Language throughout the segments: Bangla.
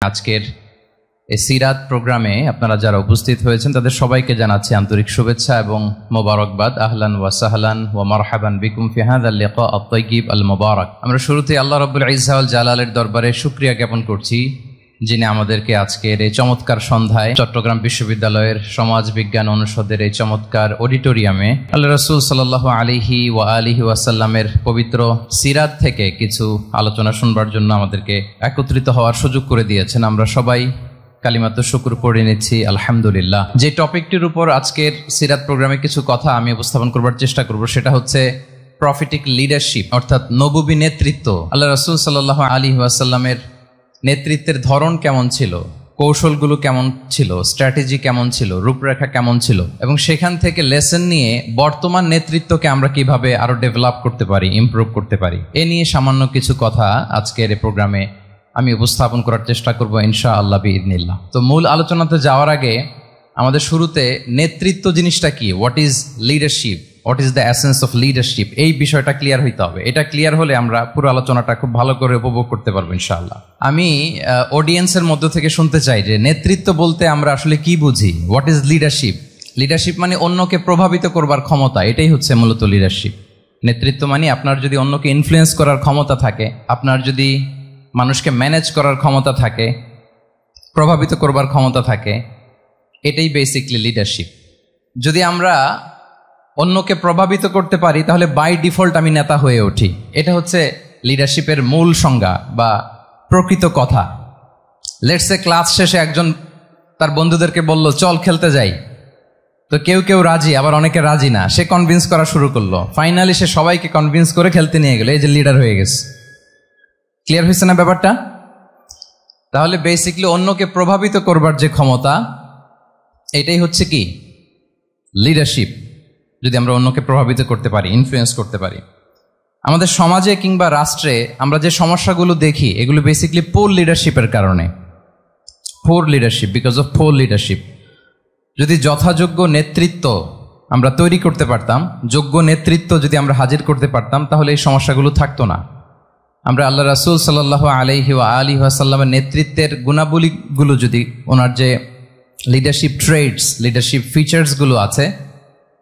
আজকের এই সিরাত প্রোগ্রামে আপনারা যারা উপস্থিত হয়েছেন তাদের সবাইকে জানাচ্ছি আন্তরিক শুভেচ্ছা এবং মোবারকবাদ। আহলান ওয়া সাহলান ওয়া মারহাবান বিকুম ফি হাযাল লিকা আত-তাইয়্যিব আল মুবারাক। আমরা শুরুতে আল্লাহ রাব্বুল ইজ্জা ওয়াল জালালের দরবারে শুকরিয়া জ্ঞাপন করছি, যিনি আমাদেরকে আজকের এই চমৎকার সন্ধ্যায় চট্টগ্রাম বিশ্ববিদ্যালয়ের সমাজ বিজ্ঞান অনুষদের এই চমৎকার অডিটোরিয়ামে আল্লাহ রাসূল সাল্লাল্লাহু আলাইহি ওয়া আলিহি ওয়াসাল্লামের পবিত্র সিরাত থেকে কিছু আলোচনা শুনবার জন্য আমাদেরকে একত্রিত হওয়ার সুযোগ করে দিয়েছেন। আমরা সবাই কালিমাতুশ শুকর পড়ে নিচ্ছি আলহামদুলিল্লাহ। যে টপিকটির উপর আজকের সিরাত প্রোগ্রামে কিছু কথা আমি উপস্থাপন করবার চেষ্টা করব সেটা হচ্ছে প্রফেটিক লিডারশিপ, অর্থাৎ নবুবী নেতৃত্ব। আল্লাহ রাসূল সাল্লাল্লাহু আলাইহি ওয়াসাল্লামের নেতৃত্বের ধরন কেমন ছিল, কৌশলগুলো কেমন ছিল, স্ট্র্যাটেজি কেমন ছিল, রূপরেখা কেমন ছিল, এবং সেখান থেকে লেসন নিয়ে বর্তমান নেতৃত্বকে আমরা কিভাবে আরো ডেভেলপ করতে পারি, ইমপ্রুভ করতে পারি, এ নিয়ে সামান্য কিছু কথা আজকের এই প্রোগ্রামে আমি উপস্থাপন করার চেষ্টা করব ইনশাআল্লাহ বিইذনিল্লাহ। তো মূল আলোচনাতে যাওয়ার আগে আমাদের শুরুতে নেতৃত্ব জিনিসটা কি, what is leadership, what is the essence of leadership, এই বিষয়টা ক্লিয়ার হইতে হবে। এটা ক্লিয়ার হলে আমরা পুরো আলোচনাটা খুব ভালো করে উপভোগ করতে পারবো ইনশাআল্লাহ। আমি অডিয়েন্সের মধ্য থেকে শুনতে চাই যে নেতৃত্ব বলতে আমরা আসলে কি বুঝি, হোয়াট ইজ লিডারশিপ। লিডারশিপ মানে অন্যকে প্রভাবিত করবার ক্ষমতা, এটাই হচ্ছে মূলত লিডারশিপ। নেতৃত্ব মানে আপনার যদি অন্যকে ইনফ্লুয়েন্স করার ক্ষমতা থাকে, আপনার যদি মানুষকে ম্যানেজ করার ক্ষমতা থাকে, প্রভাবিত করবার ক্ষমতা থাকে, এটাই বেসিকলি লিডারশিপ। যদি আমরা অন্যকে প্রভাবিত করতে পারি তাহলে বাই ডিফল্ট আমি নেতা হয়ে উঠি। এটা হচ্ছে লিডারশিপের মূল সংজ্ঞা বা প্রকৃত কথা। লেটস সে ক্লাস শেষে একজন তার বন্ধুদেরকে বলল চল খেলতে যাই, তো কেউ কেউ রাজি, আবার অনেকে রাজি না। সে কনভিন্স করা শুরু করলো, ফাইনালি সে সবাইকে কনভিন্স করে খেলতে নিয়ে গেল, এই যে লিডার হয়ে গেছে। ক্লিয়ার হয়েছে না ব্যাপারটা? তাহলে বেসিকলি অন্যকে প্রভাবিত করবার যে ক্ষমতা, এটাই হচ্ছে কি লিডারশিপ। যদি আমরা অন্যকে প্রভাবিত করতে পারি, ইনফ্লুয়েন্স করতে পারি। আমাদের সমাজে কিংবা রাষ্ট্রে আমরা যে সমস্যাগুলো দেখি এগুলো বেসিকলি পোর লিডারশিপের কারণে। Poor leadership, because of poor leadership. যদি যথাযোগ্য নেতৃত্ব আমরা তৈরি করতে পারতাম, যোগ্য নেতৃত্ব যদি আমরা হাজির করতে পারতাম, তাহলে এই সমস্যাগুলো থাকতো না। আমরা আল্লাহ রাসূল সাল্লাল্লাহু আলাইহি ওয়া আলিহি ওয়াসাল্লামের নেতৃত্বের গুণাবলীগুলো, যদি ওনার যে লিডারশিপ ট্রেডস, লিডারশিপ ফিচার্সগুলো আছে,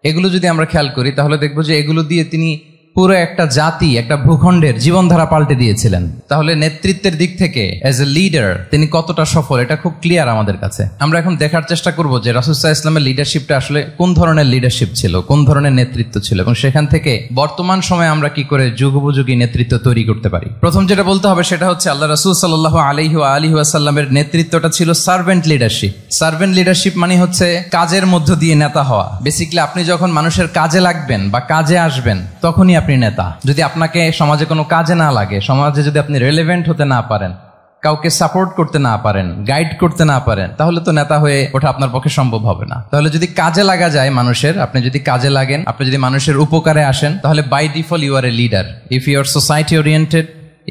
এগুলো যদি আমরা খেয়াল করি তাহলে দেখব যে এগুলো দিয়ে তিনি পুরো একটা জাতি, একটা ভূখণ্ডের জীবনধারা পাল্টে দিয়েছিলেন। তাহলে নেতৃত্বের দিক থেকে অ্যাজ এ লিডার তিনি কতটা সফল, এটা খুব ক্লিয়ার আমাদের কাছে। আমরা এখন দেখার চেষ্টা করব যে রাসূল সাল্লাল্লাহু আলাইহি ওয়াসাল্লামের লিডারশিপটা আসলে কোন ধরনের লিডারশিপ ছিল, কোন ধরনের নেতৃত্ব ছিল, এবং সেখান থেকে বর্তমান সময়ে আমরা কি করে যুগোপযোগী নেতৃত্ব তৈরি করতে পারি। প্রথম যেটা বলতে হবে সেটা হচ্ছে আল্লাহ রাসূল সাল্লাল্লাহু আলাইহি ওয়া আলিহি ওয়াসাল্লামের নেতৃত্বটা ছিল সার্ভেন্ট লিডারশিপ। সার্ভেন্ট লিডারশিপ মানে হচ্ছে কাজের মধ্য দিয়ে নেতা হওয়া। বেসিক্যালি আপনি যখন মানুষের কাজে লাগবেন বা কাজে আসবেন তখনই আপনি নেতা। যদি আপনাকে সমাজে কোনো কাজে না লাগে, সমাজে যদি আপনি রেলেভেন্ট হতে না পারেন, কাউকে সাপোর্ট করতে না পারেন, গাইড করতে না পারেন, তাহলে তো নেতা হয়ে ওঠা আপনার পক্ষে সম্ভব হবে না। তাহলে যদি কাজে লাগা যায় মানুষের, আপনি যদি কাজে লাগেন, আপনি যদি মানুষের উপকারে আসেন, তাহলে by default you are a leader. If you are society oriented,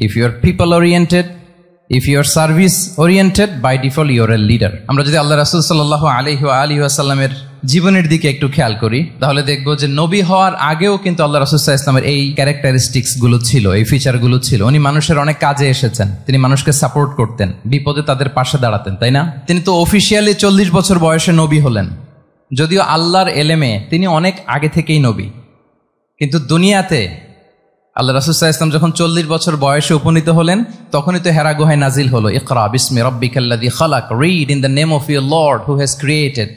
if you are people oriented, if you are service oriented, by default you are a leader. আমরা যদি আল্লাহ রাসূল সাল্লাল্লাহু আলাইহি ওয়া আলিহি ওয়াসাল্লামের জীবনের দিকে একটু খেয়াল করি তাহলে দেখবো যে নবী হওয়ার আগেও কিন্তু আল্লাহ রাসূল সাল্লাল্লাহু আলাইহি ওয়াসাল্লামের এই ক্যারেক্টারিস্টিক্স গুলো ছিল, এই ফিচার গুলো ছিল। উনি মানুষের অনেক কাজে এসেছেন, তিনি মানুষকে সাপোর্ট করতেন, বিপদে তাদের পাশে দাঁড়াতেন, তাই না? তিনি তো অফিসিয়ালি 40 বছর বয়সে নবী হলেন, যদিও আল্লাহর এলেমে তিনি অনেক আগে থেকেই নবী। কিন্তু দুনিয়াতে আল্লাহ রাসূল সাল্লাল্লাহু আলাইহি ওয়াসাল্লাম যখন 40 বছর বয়সে উপনীত হলেন, তখনই তো হেরা গুহায় নাজিল হলো ইকরা বিসমি রাব্বিকাল্লাযী খালাক, read in the name of your lord who has created.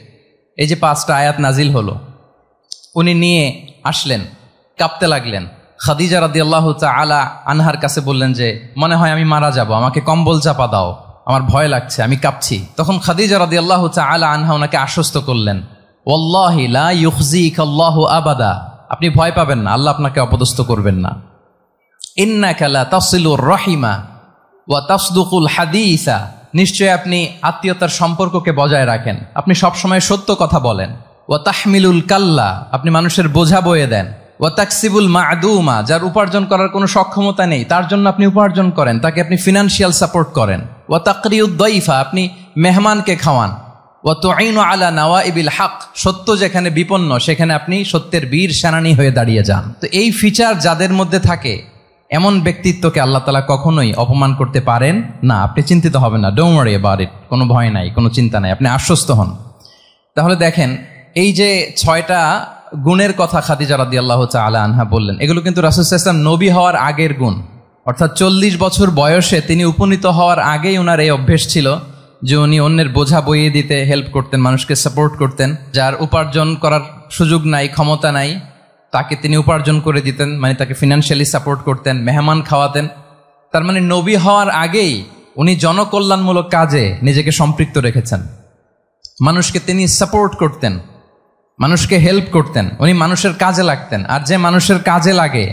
এই যে 5টা আয়াত নাজিল হলো, উনি নিয়ে আসলেন, কাঁপতে লাগলেন। খাদিজা রাদিয়াল্লাহু তাআলা আনহার কাছে বললেন যে মনে হয় আমি মারা যাব, আমাকে কম্বল চাপা দাও, আমার ভয় লাগছে, আমি কাঁপছি। তখন খাদিজা রাদিয়াল্লাহু তাআলা আনহা ওনাকে আশ্বস্ত করলেন, ওয়াল্লাহি লা ইউখজিকাল্লাহু আবাদা, আপনি ভয় পাবেন না, আল্লাহ আপনাকে অপদস্থ করবেন না। ইন্নাকা লা তাসিলুর রাহিমা ওয়া তাসদুকুল হাদিসা, নিশ্চয় আপনি আত্মীয়তার সম্পর্ককে বজায় রাখেন, আপনি সবসময় সত্য কথা বলেন। ওয়া তাহমিলুল কাল্লা, আপনি মানুষের বোঝা বয়ে দেন। ওয়া তাকসিবুল মা'দুমা, যার উপার্জন করার কোনো সক্ষমতা নেই তার জন্য আপনি উপার্জন করেন, তাকে আপনি ফিনান্সিয়াল সাপোর্ট করেন। ওয়া তাকরিউদ দাইফা, আপনি মেহমানকে খাওয়ান। ওয়া তুঈনু আলা নাওয়াইবিল হক, সত্য যেখানে বিপন্ন সেখানে আপনি সত্যের বীর সেনানী হয়ে দাঁড়িয়ে যান। তো এই ফিচার যাদের মধ্যে থাকে এমন ব্যক্তিত্বকে আল্লাহ তাআলা কখনোই অপমান করতে পারেন না। আপনি চিন্তিত হবেন না, ডোন্ট ওয়ারি অ্যাবাউট ইট, কোনো ভয় নাই, কোনো চিন্তা নাই, আপনি আশ্বস্ত হন। তাহলে দেখেন, এই যে 6টা গুণের কথা খাদিজা রাদিয়াল্লাহু তাআলা আনহা বললেন, এগুলো কিন্তু রাসূল সাল্লাল্লাহু আলাইহি ওয়াসাল্লাম নবী হওয়ার আগের গুণ। অর্থাৎ 40 বছর বয়সে তিনি উপনীত হওয়ার আগেই ওনার এই অভ্যেস ছিল যে উনি অন্যের বোঝা বইয়ে দিতে হেল্প করতেন, মানুষকে সাপোর্ট করতেন। যার উপার্জন করার সুযোগ নাই, ক্ষমতা নাই, তাকে তিনি উপার্জন করে দিতেন, মানে তাকে ফিনান্সিয়ালি সাপোর্ট করতেন, মেহমান খাওয়াতেন। তার মানে নবী হওয়ার আগেই উনি জনকল্যাণমূলক কাজে নিজেকে সম্পৃক্ত রেখেছেন। মানুষকে তিনি সাপোর্ট করতেন, মানুষকে হেল্প করতেন, উনি মানুষের কাজে লাগতেন। আর যে মানুষের কাজে লাগে,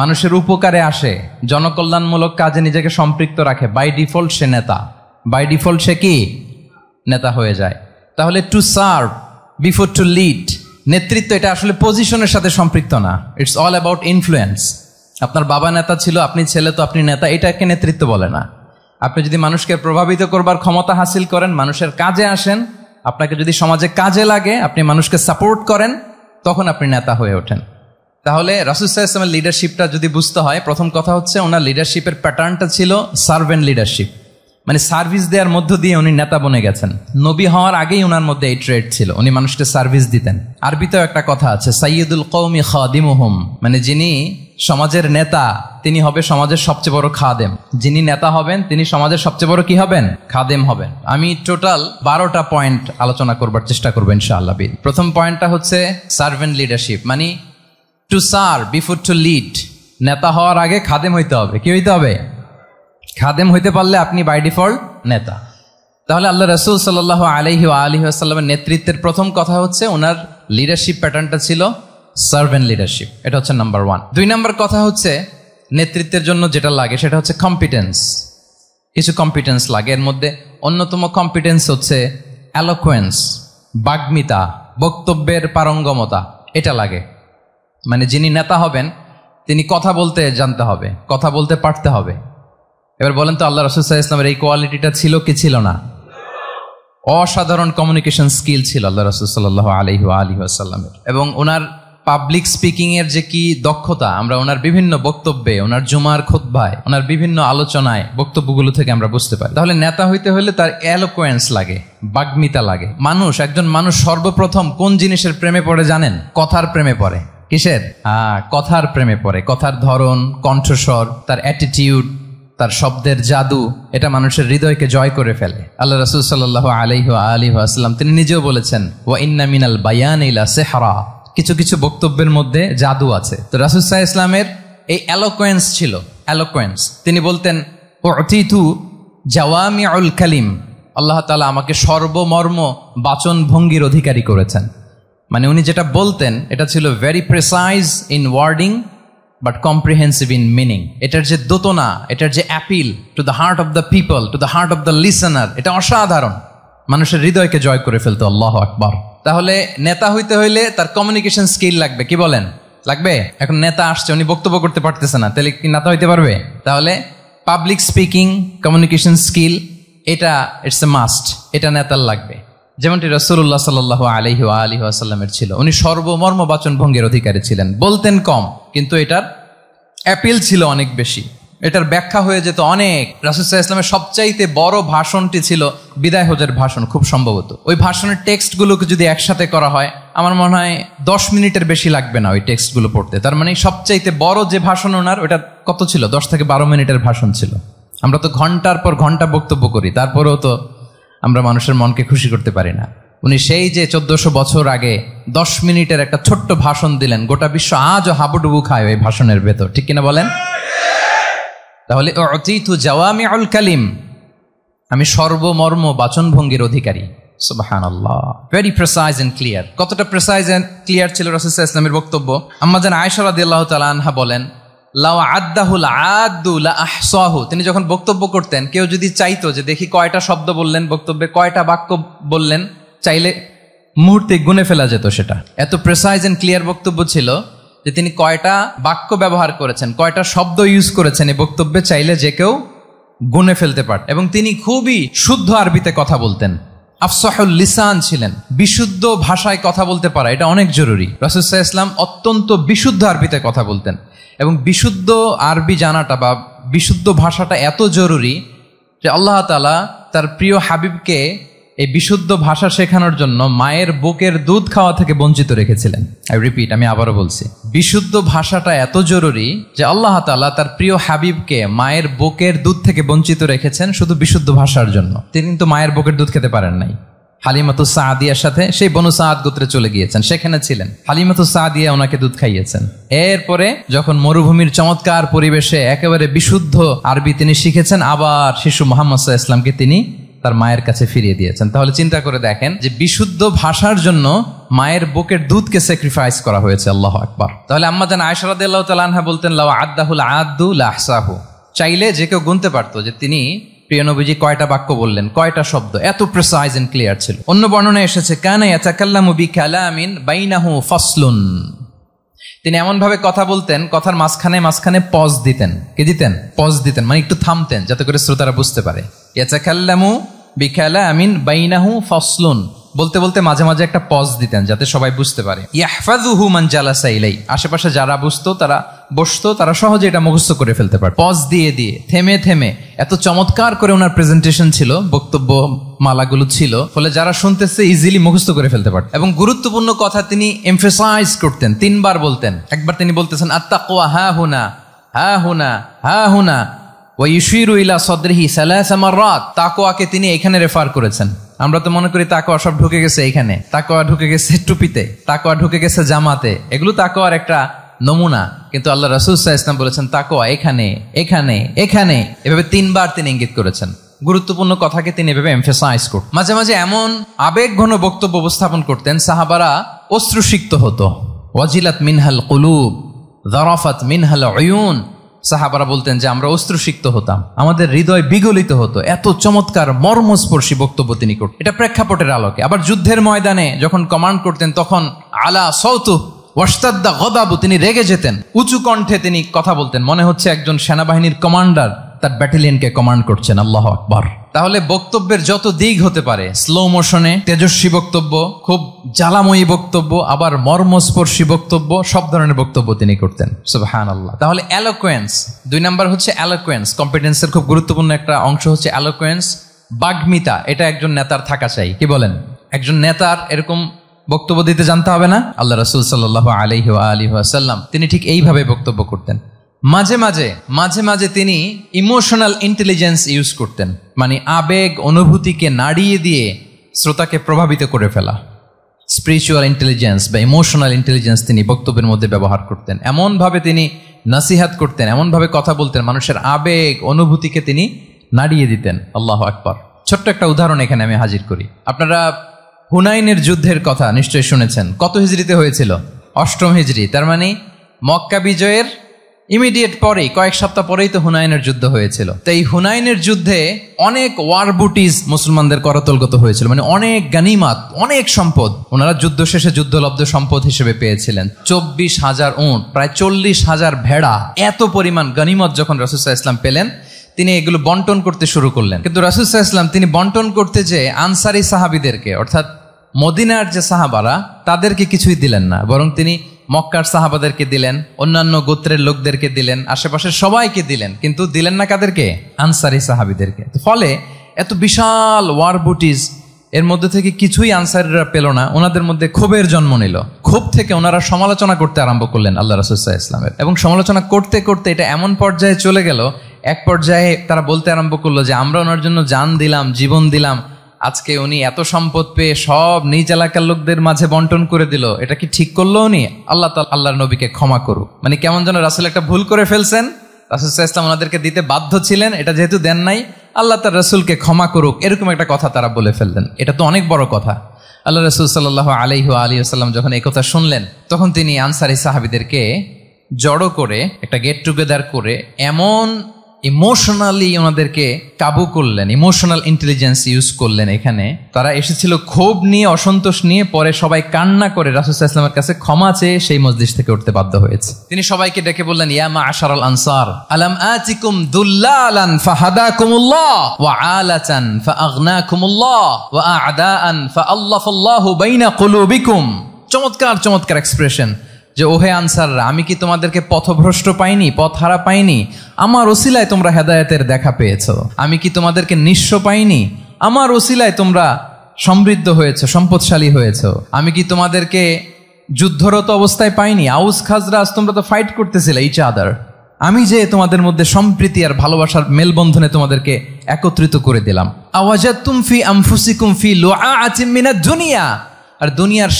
মানুষের উপকারে আসে, জনকল্যাণমূলক কাজে নিজেকে সম্পৃক্ত রাখে, বাই ডিফল্ট সে নেতা, বাই ডিফল্ট সে কি নেতা হয়ে যায়। তাহলে to serve before to lead, নেতৃত্ব এটা আসলে পজিশনের সাথে সম্পৃক্ত না, ইটস অল অ্যাবাউট ইনফ্লুয়েন্স। আপনার বাবা নেতা ছিল, আপনি ছেলে, তো আপনি নেতা, এটাকে নেতৃত্ব বলে না। আপনি যদি মানুষকে প্রভাবিত করবার ক্ষমতা হাসিল করেন, মানুষের কাজে আসেন, আপনাকে যদি সমাজে কাজে লাগে, আপনি মানুষকে সাপোর্ট করেন, তখন আপনি নেতা হয়ে ওঠেন। তাহলে রাসূল সাল্লাল্লাহু আলাইহি ওয়াসাল্লামের লিডারশিপটা যদি বুঝতে হয়, প্রথম কথা হচ্ছে ওনার লিডারশিপের প্যাটার্নটা ছিল সার্ভেন্ট লিডারশিপ, মানে সার্ভিস দেওয়ার মধ্য দিয়ে উনি নেতা বনে গেছেন। নবী হওয়ার আগেই ওনার মধ্যে এই ট্রেড ছিল, উনি মানুষকে সার্ভিস দিতেন। আরবিতেও একটা কথা আছে, সাইয়্যিদুল কওমি খাদিমুহুম, মানে যিনি সমাজের নেতা তিনি হবে সমাজের সবচেয়ে বড় খাদেম। যিনি নেতা হবেন তিনি সমাজের সবচেয়ে বড় কি হবেন? খাদেম হবেন। আমি টোটাল 12টা পয়েন্ট আলোচনা করবার চেষ্টা করবো ইনশাআল্লাহ। প্রথম পয়েন্টটা হচ্ছে সার্ভেন্ট লিডারশিপ, মানে to serve before to lead. নেতা হওয়ার আগে খাদেম হইতে হবে। কি হইতে হবে? খাদেম হইতে পারলে আপনি বাই ডিফল্ট নেতা। তাহলে আল্লাহ রাসূল সাল্লাল্লাহু আলাইহি ওয়া আলিহি ওয়াসাল্লামের নেতৃত্বের প্রথম কথা হচ্ছে ওনার লিডারশিপ প্যাটার্নটা ছিল সার্ভেন্ট লিডারশিপ। এটা হচ্ছে নাম্বার 1। 2 নাম্বার কথা হচ্ছে নেতৃত্বের জন্য যেটা লাগে সেটা হচ্ছে কম্পিটেন্স। কিছু কম্পিটেন্স লাগে, এর মধ্যে অন্যতম কম্পিটেন্স হচ্ছে অ্যালোকুয়েন্স, বাগ্মিতা, বক্তব্যের পারঙ্গমতা, এটা লাগে। মানে যিনি নেতা হবেন তিনি কথা বলতে জানতে হবে, কথা বলতে পারতে হবে। এবার বলেন তো, আল্লাহ রাসূল সাল্লাল্লাহু আলাইহি ওয়াসাল্লামের এই কোয়ালিটিটা ছিল কি ছিল না? অসাধারণ কমিউনিকেশন স্কিল ছিল আল্লাহ রাসূল সাল্লাল্লাহু আলাইহি ওয়া আলিহি ওয়াসাল্লামের। এবং ওনার পাবলিক স্পিকিং এর যে কি দক্ষতা, আমরা ওনার বিভিন্ন বক্তব্যে, ওনার জুমার খুতবায়, ওনার বিভিন্ন আলোচনায়, বক্তব্যগুলো থেকে আমরা বুঝতে পারি। তাহলে নেতা হইতে হলে তার এলোকোয়েন্স লাগে, বাগ্মিতা লাগে। একজন মানুষ সর্বপ্রথম কোন জিনিসের প্রেমে পড়ে জানেন? কথার প্রেমে পড়ে। কিসের? কথার প্রেমে পড়ে। কথার ধরন, কণ্ঠস্বর, তার অ্যাটিটিউড, তার শব্দের জাদু, এটা মানুষের হৃদয়কে জয় করে ফেলে। আল্লাহ রাসূল সাল্লাল্লাহু আলাইহি ওয়া আলিহি ওয়াসাল্লাম তিনি নিজেও বলেছেন, ওয়া ইন্না মিনাল বায়ানি লা সিহরা, কিছু কিছু বক্তব্যের মধ্যে জাদু আছে। তো রাসূল সাল্লাল্লাহু আলাইহি ওয়াসাল্লামের এই এলোকোয়েন্স ছিল, এলোকোয়েন্স। তিনি বলতেন, উতিতু জাওয়ামিউল কালিম, আল্লাহ তাআলা আমাকে সর্বমর্ম বাচন ভঙ্গির অধিকারী করেছেন। মানে উনি যেটা বলতেন এটা ছিল very precise in wording but comprehensive in meaning. এটার যে দোতনা, এটার যে appeal to the heart of the people, to the heart of the listener, এটা অসাধারণ, মানুষের হৃদয়কে জয় করে ফেলতো। আল্লাহু আকবার। তাহলে নেতা হইতে হইলে তার কমিউনিকেশন স্কিল লাগবে। কি বলেন? লাগবে। এখন নেতা আসছে, উনি বক্তব্য করতে পারতেছে না, তাহলে কি নেতা হইতে পারবে? তাহলে পাবলিক স্পিকিং, কমিউনিকেশন স্কিল, এটা ইটস এ মাস্ট, এটা নেতার লাগবে। যেমনটি রাসূলুল্লাহ সাল্লাল্লাহু আলাইহি ওয়া আলিহি ওয়াসাল্লামের ছিল। উনি সর্বমর্ম বাচন ভঙ্গির অধিকারী ছিলেন। বলতেন কম, কিন্তু এটার অ্যাপিল ছিল অনেক বেশি, এটার ব্যাখ্যা হয়ে যেত অনেক। রাসূল সাল্লাল্লাহু আলাইহি ওয়াসাল্লামের সবচাইতে বড় ভাষণটি ছিল বিদায় হজের ভাষণ, খুব সম্ভবত। ওই ভাষণের টেক্সটগুলোকে যদি একসাথে করা হয়, আমার মনে হয় 10 মিনিটের বেশি লাগবে না ওই টেক্সটগুলো পড়তে। তার মানে সবচাইতে বড় যে ভাষণ ওনার, ওটা কত ছিল? 10 থেকে 12 মিনিটের ভাষণ ছিল। আমরা তো ঘন্টার পর ঘন্টা বক্তব্য করি, তারপরেও তো আমরা মানুষের মনকে খুশি করতে পারি না। উনি সেই যে 1400 বছর আগে 10 মিনিটের একটা ছোট্ট ভাষণ দিলেন, গোটা বিশ্ব আজও হাবুডুবু খায় ওই ভাষণের ভেতর, ঠিক কিনা বলেন? তাহলে উতিতু জাওয়ামিউল কালিম, আমি সর্বমর্ম বাচনভঙ্গির অধিকারী। সুবহানাল্লাহ, ভেরি প্রেসাইজ এন্ড ক্লিয়ার। কতটা প্রেসাইজ এন্ড ক্লিয়ার ছিল রাসূল সাল্লাল্লাহু আলাইহি ওয়াসাল্লামের বক্তব্য? আম্মা জান আয়েশা রাদিয়াল্লাহু তাআলা আনহা বলেন, লাউ আদ্দাহুল আদ্দু লা আহসাহু, তিনি যখন বক্তব্য করতেন, কেউ যদি চাইতো যে দেখি কয়টা শব্দ বললেন বক্তব্যে, কয়টা বাক্য বললেন, চাইলে মুহূর্তে গুনে ফেলা যেত সেটা। এত প্রেসাইজ এন্ড ক্লিয়ার বক্তব্য ছিল যে তিনি কয়টা বাক্য ব্যবহার করেছেন, কয়টা শব্দ ইউজ করেছেন এই বক্তব্যে, চাইলে যে কেউ গুনে ফেলতে পারত। এবং তিনি খুবই শুদ্ধ আরবিতে কথা বলতেন। আফসাহুল লিসান ছিলেন, বিশুদ্ধ ভাষায় কথা বলতে পারা এটা অনেক জরুরি। রাসূল সাল্লাল্লাহু আলাইহি ওয়াসাল্লাম অত্যন্ত বিশুদ্ধ আরবিতে কথা বলতেন, এবং বিশুদ্ধ আরবি জানাটা বা বিশুদ্ধ ভাষাটা এত জরুরি যে আল্লাহ তাআলা তার প্রিয় হাবিবকে এই বিশুদ্ধ ভাষা শেখানোর জন্য মায়ের বুকের দুধ খাওয়া থেকে বঞ্চিত রেখেছিলেন। আমি আবারও বলছি, বিশুদ্ধ ভাষাটা এত জরুরি যে আল্লাহ তাআলা তার প্রিয় হাবিবকে মায়ের বুকের দুধ থেকে বঞ্চিত রেখেছেন শুধু বিশুদ্ধ ভাষার জন্য। তিনি কিন্তু মায়ের বুকের দুধ খেতে পারেন নাই। হালিমাতু সাদিয়ার সাথে সেই বনু সাদ গোত্রে চলে গিয়েছেন, সেখানে ছিলেন। হালিমাতু সাদিয়া ওনাকে দুধ খাইয়েছেন। এরপরে যখন মরুভূমির চমৎকার পরিবেশে একেবারে বিশুদ্ধ আরবি তিনি শিখেছেন, আবার শিশু মুহাম্মদ সাল্লাল্লাহু আলাইহি ওয়াসাল্লামকে তিনি তার মায়ের কাছে ফিরিয়ে দিয়েছেন। তাহলে চিন্তা করে দেখেন যে বিশুদ্ধ ভাষার জন্য মায়ের বুকের দুধকে স্যাক্রিফাইস করা হয়েছে। আল্লাহু আকবার। তাহলে আম্মা জান আয়েশা রাদিয়াল্লাহু তাআলা আনহা বলতেন, লাউ আদ্দাহুল আদ্দু লা আহসাহু, চাইলে যে কেউ গুনতে পারতো যে তিনি প্রিয় নবীজি কয়টা বাক্য বললেন, কয়টা শব্দ, এত প্রিসাইজ এন্ড ক্লিয়ার ছিল। অন্য বর্ণনায় এসেছে কানা ইয়াতাকাল্লামু বিকালামিন বাইনাহু ফাসলুন, তিনি এমন ভাবে কথা বলতেন, কথার মাঝখানে মাঝখানে পজ দিতেন। কি দিতেন? পজ দিতেন, মানে একটু থামতেন যাতে করে শ্রোতারা বুঝতে পারে। ইয়াতাকাল্লামু বিকালামিন বাইনাহু ফাসলুন, বলতে বলতে মাঝে মাঝে একটা পজ দিতেন যাতে সবাই বুঝতে পারে। ইয়াহফাযুহু মান জালাসা ইলাই, আশেপাশে যারা বসতো তারা সহজে এটা মুখস্থ করে ফেলতে পারে। পজ দিয়ে দিয়ে থেমে থেমে এত চমৎকার করে ওনার প্রেজেন্টেশন ছিল, বক্তব্য মালাগুলো ছিল, ফলে যারা শুনতেছে ইজিলি মুখস্থ করে ফেলতে পারত। এবং গুরুত্বপূর্ণ কথা তিনি এমফাসাইজ করতেন, 3 বার বলতেন। একবার তিনি বলতেছেন আত্তাকওয়া হা হুনা হা হুনা হা হুনা ওয়া ইউশিরু ইলা সাদরিহি সালাসা মাররাত, তাকওয়াকে তিনি এখানে রেফার করেছেন। আমরা তো মনে করি তাকওয়া সব ঢুকে গেছে এখানে, তাকওয়া ঢুকে গেছে টুপিতে, তাকওয়া ঢুকে গেছে জামাতে, এগুলো তাকওয়ার একটা নমুনা। কিন্তু আল্লাহ রাসূল সাল্লাল্লাহু আলাইহি ওয়াসাল্লাম বলেছেন তাকওয়া এখানে এখানে এখানে, এভাবে 3 বার তিনি ইঙ্গিত করেছেন। গুরুত্বপূর্ণ কথাকে তিনি এভাবে এমফাসাইজ করতেন। মাঝে মাঝে এমন আবেগঘন বক্তব্য উপস্থাপন করতেন, সাহাবারা অশ্রুসিক্ত হতো। ওয়াজিলাত মিনহাল কুলুব যারাফাত মিনহাল উয়ুন, সাহাবারা বলতেন যে আমরা অশ্রুসিক্ত হতাম, আমাদের হৃদয় বিগলিত হতো, এত চমৎকার মর্মস্পর্শী বক্তব্য তিনি করতেন। এটা প্রেক্ষাপটের আলোকে। আবার যুদ্ধের ময়দানে যখন কমান্ড করতেন তখন আলা সাউতু ওয়াশতাদ্দা গদাবু, তিনি রেগে যেতেন, উঁচু কণ্ঠে তিনি কথা বলতেন, মনে হচ্ছে একজন সেনাবাহিনীর কমান্ডার তার ব্যাটালিয়নকে কমান্ড করছেন। আল্লাহু আকবার। তাহলে বক্তব্যের যত দিক হতে পারে, স্লো মোশনে তেজস্বী বক্তব্য, খুব জ্বালাময়ী বক্তব্য, আবার মর্মস্পর্শী বক্তব্য, সব ধরনের বক্তব্য তিনি করতেন। সুবহানাল্লাহ। তাহলে এলোকোয়েন্স, 2 নাম্বার হচ্ছে এলোকোয়েন্স। কম্পিটেন্সের খুব গুরুত্বপূর্ণ একটা অংশ হচ্ছে এলোকোয়েন্স, বাগ্মিতা। এটা একজন নেতার থাকা চাই। কি বলেন? একজন নেতার এরকম বক্তব্য দিতে জানতে হবে না? আল্লাহ রাসূল সাল্লাল্লাহু আলাইহি ওয়া আলিহি ওয়াসাল্লাম তিনি ঠিক এইভাবে বক্তব্য করতেন। মাঝে মাঝে তিনি ইমোশনাল ইন্টেলিজেন্স ইউজ করতেন, মানে আবেগ অনুভূতিকে নাড়িয়ে দিয়ে শ্রোতাকে প্রভাবিত করে ফেলা। স্পিরিচুয়াল ইন্টেলিজেন্স বা ইমোশনাল ইন্টেলিজেন্স তিনি বক্তব্যের মধ্যে ব্যবহার করতেন। এমনভাবে তিনি নাসিহাত করতেন, এমনভাবে কথা বলতেন, মানুষের আবেগ অনুভূতিকে তিনি নাড়িয়ে দিতেন। আল্লাহু আকবার। ছোট্ট একটা উদাহরণ এখানে আমি হাজির করি। আপনারা হুনাইনের যুদ্ধের কথা নিশ্চয়ই শুনেছেন। কত হিজরিতে হয়েছিল? 8ম হিজরি। তার মানে মক্কা বিজয়ের ইমিডিয়েট পরেই, কয়েক সপ্তাহ পরেই তো হুনাইনের যুদ্ধ হয়েছিল। তো এই হুনাইনের যুদ্ধে অনেক ওয়ার বুটিজ মুসলমানদের করতলগত হয়েছিল, মানে অনেক গানিমাত, অনেক সম্পদ ওনারা যুদ্ধ শেষে যুদ্ধলব্ধ সম্পদ হিসেবে পেয়েছিলেন। 24,000 উট, প্রায় 40,000 ভেড়া, এত পরিমাণ গানিমত যখন রাসূল সাল্লাল্লাহু আলাইহি ওয়াসাল্লাম পেলেন, তিনি এগুলো বন্টন করতে শুরু করলেন। কিন্তু রাসূল সাল্লাল্লাহু আলাইহি ওয়াসাল্লাম তিনি বন্টন করতে যে আনসারী সাহাবীদেরকে, অর্থাৎ মদিনার যে সাহাবারা, তাদেরকে কিছুই দিলেন না, বরং তিনি মক্কার সাহাবাদেরকে দিলেন, অন্যান্য গোত্রের লোকদেরকে দিলেন, আশেপাশের সবাইকে দিলেন, কিন্তু দিলেন না কাদেরকে? আনসারী সাহাবীদেরকে। ফলে এত বিশাল ওয়ার বুটিজ, এর মধ্যে থেকে কিছুই আনসারীরা পেল না। ওনাদের মধ্যে ক্ষোভের জন্ম নিল। ক্ষোভ থেকে ওনারা সমালোচনা করতে আরম্ভ করলেন আল্লাহ রাসূল সাল্লাল্লাহু আলাইহি ওয়াসাল্লামের। এবং সমালোচনা করতে করতে এটা এমন পর্যায়ে চলে গেল, এক পর্যায়ে তারা বলতে আরম্ভ করলো যে আমরা ওনার জন্য জান দিলাম, জীবন দিলাম, আজকে উনি এত সম্পদ পেয়ে সব নিজ এলাকার লোকদের মাঝে বন্টন করে দিল, এটা কি ঠিক করলো উনি? আল্লাহর নবীকে ক্ষমা করুক। মানে কেমন যেন রাসূল একটা ভুল করে ফেলছেন, রাসূল সাল্লাল্লাহু আলাইহি ওয়াসাল্লাম ওনাদেরকে দিতে বাধ্য ছিলেন, এটা যেহেতু দেন নাই, আল্লাহ তার রাসূলকে ক্ষমা করুক, এরকম একটা কথা তারা বলে ফেললেন। এটা তো অনেক বড় কথা। আল্লাহ রাসূল সাল্লাল্লাহু আলাইহি ওয়া আলিহি ওয়াসাল্লাম যখন এই কথা শুনলেন, তখন তিনি আনসারী সাহাবীদেরকে জড়ো করে একটা গেট টুগেদার করে এমন ইমোশনালি ওনাদেরকে কাবু করলেন, ইমোশনাল ইন্টেলিজেন্স ইউজ করলেন। এখানে তারা এসেছিল ক্ষোভ নিয়ে, অসন্তোষ নিয়ে, পরে সবাই কান্না করে রাসূল সাল্লাল্লাহু আলাইহি ওয়াসাল্লামের কাছে ক্ষমা চেয়ে সেই মজলিস থেকে উঠতে বাধ্য হয়েছে। তিনি সবাইকে ডেকে বললেন, ইয়া মা'আশারাল আনসার আলাম আতিকুম দুল্লালান ফাহাদাকুমুল্লাহ ওয়া আলাতান ফাআগনাকুমুল্লাহ ওয়া আ'দাআন ফাআল্লাফাল্লাহু বাইনা কুলুবিকুম। চমৎকার চমৎকার এক্সপ্রেশন যে ওহে আনসাররা, আমি কি তোমাদেরকে পথভ্রষ্ট পাইনি, পথহারা পাইনি? আমার ওসিলায় তোমরা হেদায়েতের দেখা পেয়েছো। আমি কি তোমাদেরকে নিঃস্ব পাইনি? আমার ওসিলায় তোমরা সমৃদ্ধ হয়েছো, সম্পদশালী হয়েছো। আমি কি তোমাদেরকে যুদ্ধরত অবস্থায় পাইনি? আউস খাজরাজ তোমরা তো ফাইট করতেছিলে ইচ আদার। আমি যে তোমাদের মধ্যে সম্প্রীতি আর ভালোবাসার মেলবন্ধনে তোমাদেরকে একত্রিত করে দিলাম। আওয়াজাতুম ফি আনফুসিকুম ফি লুআআতিম মিনাদ দুনিয়া, আর দুনিয়ার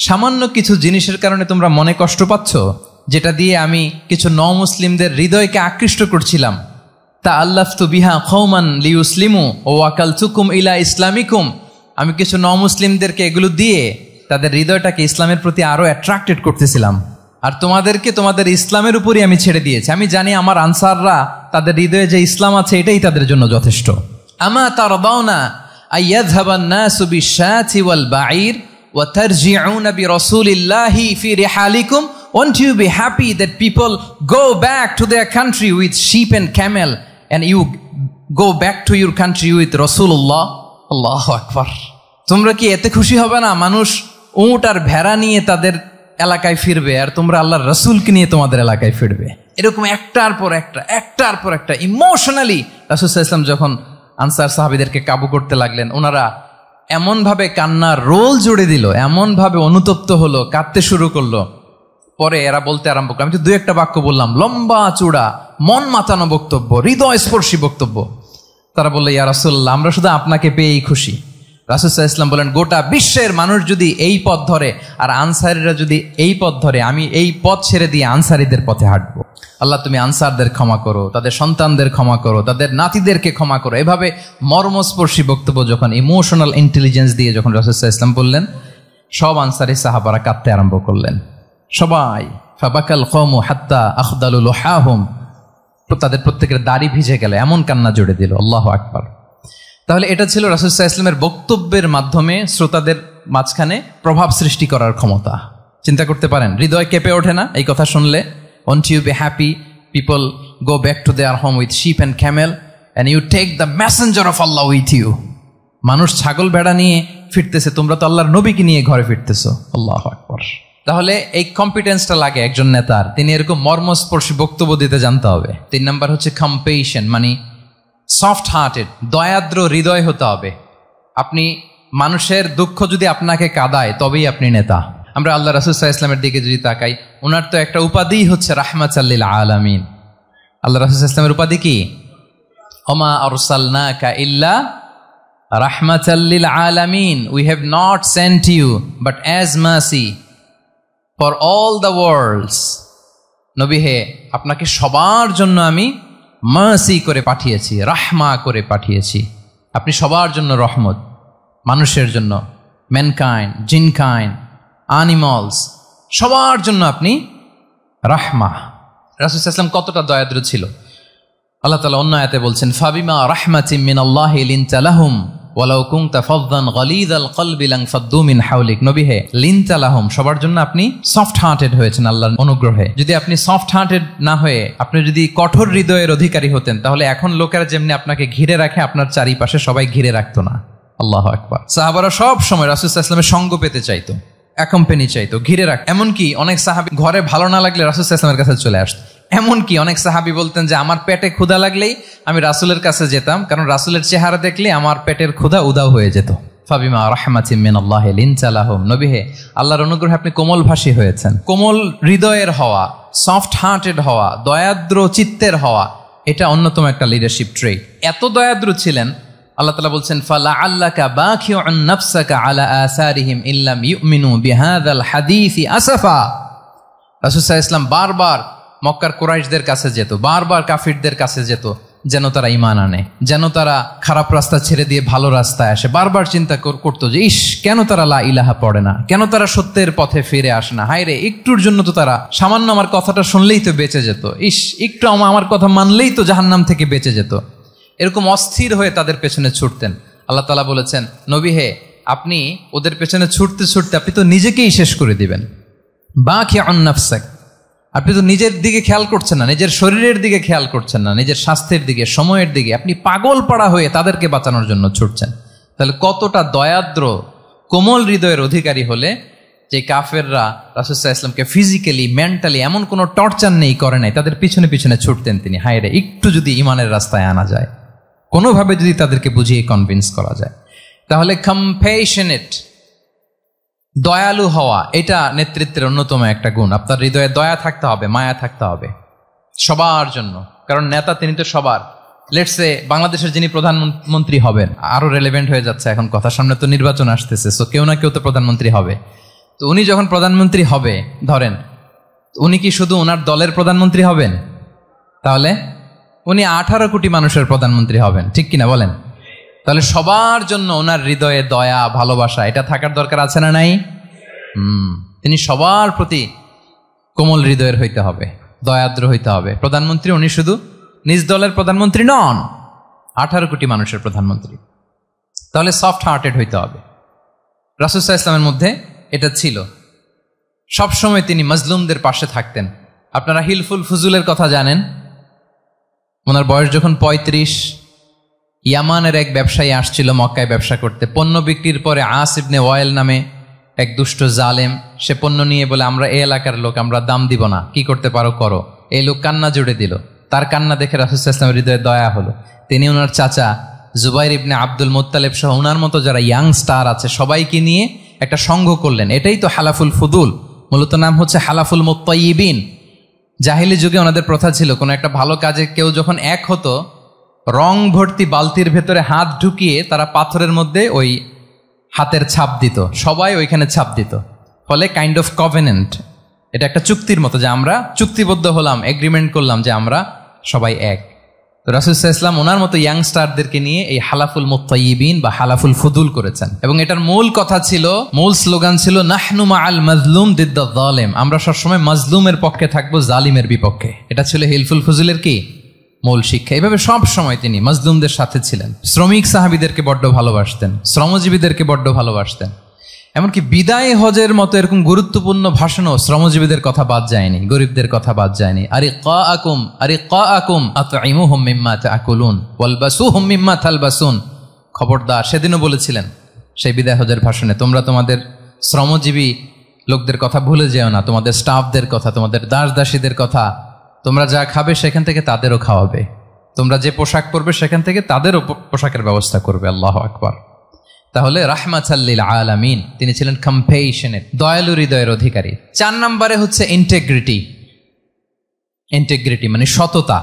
সামান্য কিছু জিনিসের কারণে তোমরা মনে কষ্ট পাচ্ছ, যেটা দিয়ে আমি কিছু মুসলিমদের হৃদয়কে আকৃষ্ট করছিলাম। তা আল্লাফতু বিহা কওমান লিউসলিমু ওয়া ওয়াকালতুকুম ইলা ইসলামিকুম। আমি কিছু মুসলিমদেরকে এগুলো দিয়ে তাদের হৃদয়টাকে ইসলামের প্রতি আরো অ্যাট্রাক্টেড করতেছিলাম, আর তোমাদেরকে তোমাদের ইসলামের উপরই আমি ছেড়ে দিয়েছি। আমি জানি আমার আনসাররা তাদের হৃদয়ে যে ইসলাম আছে এটাই তাদের জন্য যথেষ্ট। আমা তারদাউনা আইয়াযহাবান নাসু বিশ-শাতি ওয়াল বাঈর وَتَرْجِعُونَ بِرَسُولِ اللَّهِ فِي رِحَالِكُمْ. Won't you be happy that people go back to their country with sheep and camel, and you go back to your country with Rasulullah? Allahu Akbar. তোমরা কি এতে খুশি হবে না? মানুষ উট আর ভেড়া নিয়ে তাদের এলাকায় ফিরবে, আর তোমরা আল্লাহর রাসূলকে নিয়ে তোমাদের এলাকায় ফিরবে। এরকম একটার পর একটা ইমোশনালি রাসূল সাল্লাল্লাহু আলাইহি ওয়াসাল্লাম যখন আনসার সাহাবীদেরকে কাবু করতে লাগলেন, ওনারা এমনভাবে কান্নার রোল জুড়ে দিল, এমনভাবে অনুতপ্ত হলো, কাঁদতে শুরু করলো। পরে এরা বলতে আরম্ভ করলো, আমি তো 2-1 বাক্য বললাম, লম্বা চূড়া মন মাতানো বক্তব্য, হৃদয় স্পর্শী বক্তব্য। তারা বললো, ইয়া রাসূলুল্লাহ, আমরা শুধু আপনাকে পেয়েই খুশি। রাসূল সাল্লাল্লাহু আলাইহি ওয়াসাল্লাম বলেন, গোটা বিশ্বের মানুষ যদি এই পথ ধরে আর আনসারীরা যদি এই পথ ধরে, আমি এই পথ ছেড়ে দিয়ে আনসারীদের পথে হাঁটবো। আল্লাহ তুমি আনসারদের ক্ষমা করো, তাদের সন্তানদের ক্ষমা করো, তাদের নাতিদেরকে ক্ষমা করো। এভাবে মর্মস্পর্শী বক্তব্য যখন ইমোশনাল ইন্টেলিজেন্স দিয়ে যখন রাসূল সাল্লাল্লাহু আলাইহি ওয়াসাল্লাম বললেন, সব আনসারী সাহাবারা কাঁদতে আরম্ভ করলেন। সবাই ফাবাকাল কওমু হাত্তা আখদালু লুহাহুম, তাদের প্রত্যেকের দাড়ি ভিজে গেল, এমন কান্না জুড়ে দিল। আল্লাহু আকবার। তাহলে এটা ছিল রাসূল সাল্লাল্লাহু আলাইহি ওয়াসাল্লামের বক্তব্যের মাধ্যমে শ্রোতাদের মাঝখানে প্রভাব সৃষ্টি করার ক্ষমতা। চিন্তা করতে পারেন, হৃদয় কেঁপে ওঠে না এই কথা শুনলে? Won't you be happy people go back to their home with sheep and camel and you take the messenger of Allah with you? মানুষ ছাগল ভেড়া নিয়ে ফিরতেছে, তোমরা তো আল্লাহর নবীকে নিয়ে ঘরে ফিরতেছো। আল্লাহু আকবার। তাহলে এই কম্পিটেন্সটা লাগে একজন নেতার, তিনি এরকম মর্মস্পর্শী বক্তব্য দিতে জানতে হবে। 3 নাম্বার হচ্ছে কম্পেশন, মানে সফট হার্টেড, দয়াদ্র হৃদয় হতে হবে। আপনি মানুষের দুঃখ যদি আপনাকে কাঁদায় তবেই আপনি নেতা। আমরা আল্লাহ রাসূল সাল্লাল্লাহু আলাইহি ওয়াসাল্লামের দিকে যদি তাকাই, ওনার তো একটা উপাধি হচ্ছে রাহমাতাল লিল আলামিন। আল্লাহ রাসূল সাল্লাল্লাহু আলাইহি ওয়াসাল্লামের উপাধি কি? ওমা আরসালনাকা ইল্লা রাহমাতাল লিল আলামিন। We have not sent you but as mercy for all the worlds. নবী হে, আপনাকে সবার জন্য আমি মার্সি করে পাঠিয়েছি, রাহমা করে পাঠিয়েছি। আপনি সবার জন্য রহমত, মানুষের জন্য, ম্যানকাইন্ড, জিনকাইন্ড, অ্যানিমালস, সবার জন্য আপনি রাহমা। রাসূল সাল্লাল্লাহু আলাইহি ওয়াসাল্লাম কতটা দয়াদ্র ছিল। আল্লাহ তাআলা অন্য আয়াতে বলছেন, ফাবিমা রাহমাতিম মিনাল্লাহি লিনতা লাহুম ওয়ালাউ কুনতা ফাযযান গালিযাল কলবি লানফাদ্দু মিন হাওলিক। নবী হে, লিনতা লাহুম, সবার জন্য আপনি সফট হার্টেড হয়েছেন আল্লাহর অনুগ্রহে। যদি আপনি সফট হার্টেড না হয়ে আপনি যদি কঠোর হৃদয়ের অধিকারী হতেন, তাহলে এখন লোকেরা যেমনি আপনাকে ঘিরে রাখে, আপনার চারিপাশে সবাই ঘিরে রাখতো না। আল্লাহু আকবার। সাহাবারা সব সময় রাসূল সাল্লাল্লাহু আলাইহি ওয়াসাল্লামের সঙ্গ পেতে চাইতো, অ্যাকম্পানি চাইতো, ঘিরে রাখ। এমনকি অনেক সাহাবী ঘরে ভালো না লাগলে রাসূল সাল্লাল্লাহু আলাইহি ওয়াসাল্লামের কাছে চলে আসতো। এমনকি অনেক সাহাবী বলতেন যে আমার পেটে ক্ষুধা লাগলেই আমি রাসূলের কাছে যেতাম, কারণ রাসূলের চেহারা দেখলে আমার পেটের ক্ষুধা উধাও হয়ে যেত। ফাবিমা রাহমাতিম মিনাল্লাহি লিনতা লাহুম। নবী হে, আল্লাহর অনুগ্রহে আপনি কোমলভাষী হয়েছেন। কোমল হৃদয়ের হওয়া, সফট হার্টেড হওয়া, দয়াদ্র চিত্তের হওয়া, এটা অন্যতম একটা লিডারশিপ ট্রেট। এত দয়াদ্র ছিলেন, আল্লাহ তাআলা বলছেন, ফালাআল্লাকা বাখিউন নাফসাকা আলা আসারিহিম ইল্লাম ইউমিনু বিহাযাল হাদীসি আসাফা। রাসূল সাল্লাল্লাহু আলাইহি ওয়াসাল্লাম বারবার মক্কার কুরাইশদের কাছে যেত, বারবার কাফিরদের কাছে যেত, যেন তারা ঈমান আনে, যেন তারা খারাপ রাস্তা ছেড়ে দিয়ে ভালো রাস্তায় আসে। বারবার চিন্তা করতো যে ইস, কেন তারা লা ইলাহা পড়ে না, কেন তারা সত্যের পথে ফিরে আসে না। হায় রে, একটুর জন্য তো তারা সামান্য আমার কথাটা শুনলেই তো বেঁচে যেত, ইস একটু আমার কথা মানলেই তো জাহান্নাম থেকে বেঁচে যেত। এরকম অস্থির হয়ে তাদের পেছনে ছুটতেন। আল্লাহ তাআলা বলেছেন, নবী হে, আপনি ওদের পেছনে ছুটতে ছুটতে আপনি তো নিজেকেই শেষ করে দিবেন। বাকিউন নাফসাক, আপনি তো নিজের দিকে খেয়াল করছেন না, নিজের শরীরের দিকে খেয়াল করছেন না, নিজের স্বাস্থ্যের দিকে, সময়ের দিকে। আপনি পাগল পাড়া হয়ে তাদেরকে বাঁচানোর জন্য ছুটছেন। তাহলে কতটা দয়াদ্র কোমল হৃদয়ের অধিকারী হলে যে কাফেররা রাসূল সাল্লাল্লাহু আলাইহি ওয়াসাল্লামকে ফিজিক্যালি মেন্টালি এমন কোনো টর্চার নেই, করে নাই, তাদের পিছনে পিছনে ছুটতেন তিনি। হায় রে, একটু যদি ইমানের রাস্তায় আনা যায়, কোনোভাবে যদি তাদেরকে বুঝিয়ে কনভিন্স করা যায়, তাহলে কম্প্যাশনেট, দয়ালু হওয়া, এটা নেতৃত্বের অন্যতম একটা গুণ। আপনার হৃদয়ে দয়া থাকতে হবে, মায়া থাকতে হবে সবার জন্য, কারণ নেতা তিনি তো সবার। লেটসে বাংলাদেশের যিনি প্রধানমন্ত্রী হবেন, আরো রেলেভেন্ট হয়ে যাচ্ছে এখন কথা, সামনে তো নির্বাচন আসতেছে, সো কেউ না কেউ তো প্রধানমন্ত্রী হবে। তো উনি যখন প্রধানমন্ত্রী হবে, ধরেন উনি কি শুধু ওনার দলের প্রধানমন্ত্রী হবেন? তাহলে উনি 18 কোটি মানুষের প্রধানমন্ত্রী হবেন, ঠিক কিনা বলেন? তাহলে সবার জন্য ওনার হৃদয়ে দয়া, ভালোবাসা, এটা থাকার দরকার আছে না নাই? তিনি সবার প্রতি কোমল হৃদয়ের হইতে হবে, দয়াদ্র হইতে হবে। প্রধানমন্ত্রী উনি শুধু নিজ দলের প্রধানমন্ত্রী নন, 18 কোটি মানুষের প্রধানমন্ত্রী। তাহলে সফট হার্টেড হইতে হবে। রাসূল সাল্লাল্লাহু আলাইহি ওয়াসাল্লামের মধ্যে এটা ছিল। সবসময় তিনি মাজলুমদের পাশে থাকতেন। আপনারা হিলফুল ফুজুলের কথা জানেন। ওনার বয়স যখন 35, ইয়ামানের এক ব্যবসায়ী আসছিল মক্কায় ব্যবসা করতে। পণ্য বিক্রির পরে আস ইবনে ওয়াইল নামে এক দুষ্ট জালেম, সে পণ্য নিয়ে বলে, আমরা এই এলাকার লোক, আমরা দাম দিব না, কি করতে পারো করো। এই লোক কান্না জুড়ে দিল। তার কান্না দেখে রাসূল সাল্লাল্লাহু আলাইহি ওয়াসাল্লামের হৃদয়ে দয়া হলো। তিনি ওনার চাচা জুবাইর ইবনে আব্দুল মুত্তালিব সহ ওনার মতো যারা ইয়াং স্টার আছে সবাইকে নিয়ে একটা সংঘ করলেন। এটাই তো হালাফুল ফুদুল, মূলত নাম হচ্ছে হালাফুল মুত্তাইয়িবিন। জাহিলি যুগে ওনাদের প্রথা ছিল, কোনো একটা ভালো কাজে কেউ যখন এক হতো, রং ভর্তি বালতির ভেতরে হাত ঢুকিয়ে তারা পাথরের মধ্যে ওই হাতের ছাপ দিত, সবাই ওইখানে ছাপ দিত। ফলে কাইন্ড অফ কভেনেন্ট, এটা একটা চুক্তির মতো, যে আমরা চুক্তিবদ্ধ হলাম, এগ্রিমেন্ট করলাম যে আমরা সবাই এক। তো রাসূল সাল্লাল্লাহু আলাইহি ওয়াসাল্লাম ওনার মতো ইয়াংস্টারদেরকে নিয়ে এই হালাফুল মুত্তাইয়িবিন বা হালাফুল ফুদুল করেছেন। এবং এটার মূল কথা ছিল, মূল স্লোগান ছিল, নাহনু মাআল মাজলুম দিদ্দা যালিম, আমরা সবসময় মাজলুমের পক্ষে থাকবো, জালিমের বিপক্ষে। এটা ছিল হিলফুল ফুজুলের কি মূল শিক্ষা। এইভাবে সব সময় তিনি মাজলুমদের সাথে ছিলেন। শ্রমিক সাহাবীদেরকে বড্ড ভালোবাসতেন, শ্রমজীবীদেরকে বড্ড ভালোবাসতেন। এমনকি বিদায় হজের মতো এরকম গুরুত্বপূর্ণ ভাষণও শ্রমজীবীদের কথা বাদ যায়নি, গরিবদের কথা বাদ যায়নি। আরিকাআকুম আতঈমুহুম মিম্মা তাআকুলুন ওয়ালবাসুহুম মিম্মা তালবাসুন। খবরদার, সেদিনও বলেছিলেন সেই বিদায় হজের ভাষণে, তোমরা তোমাদের শ্রমজীবী লোকদের কথা ভুলে যেও না, তোমাদের স্টাফদের কথা, তোমাদের দাস দাসীদের কথা। তোমরা যা খাবে সেখান থেকে তাদেরও খাওয়াবে, তোমরা যে পোশাক পরবে সেখান থেকে তাদেরও পোশাকের ব্যবস্থা করবে। আল্লাহু আকবার। তাহলে রাহমাতাল লিল আলামিন, তিনি ছিলেন কম্প্যাশনেট, দয়ালু হৃদয়ের অধিকারী। 4 নম্বরে হচ্ছে ইন্টিগ্রিটি। ইন্টিগ্রিটি মানে সততা,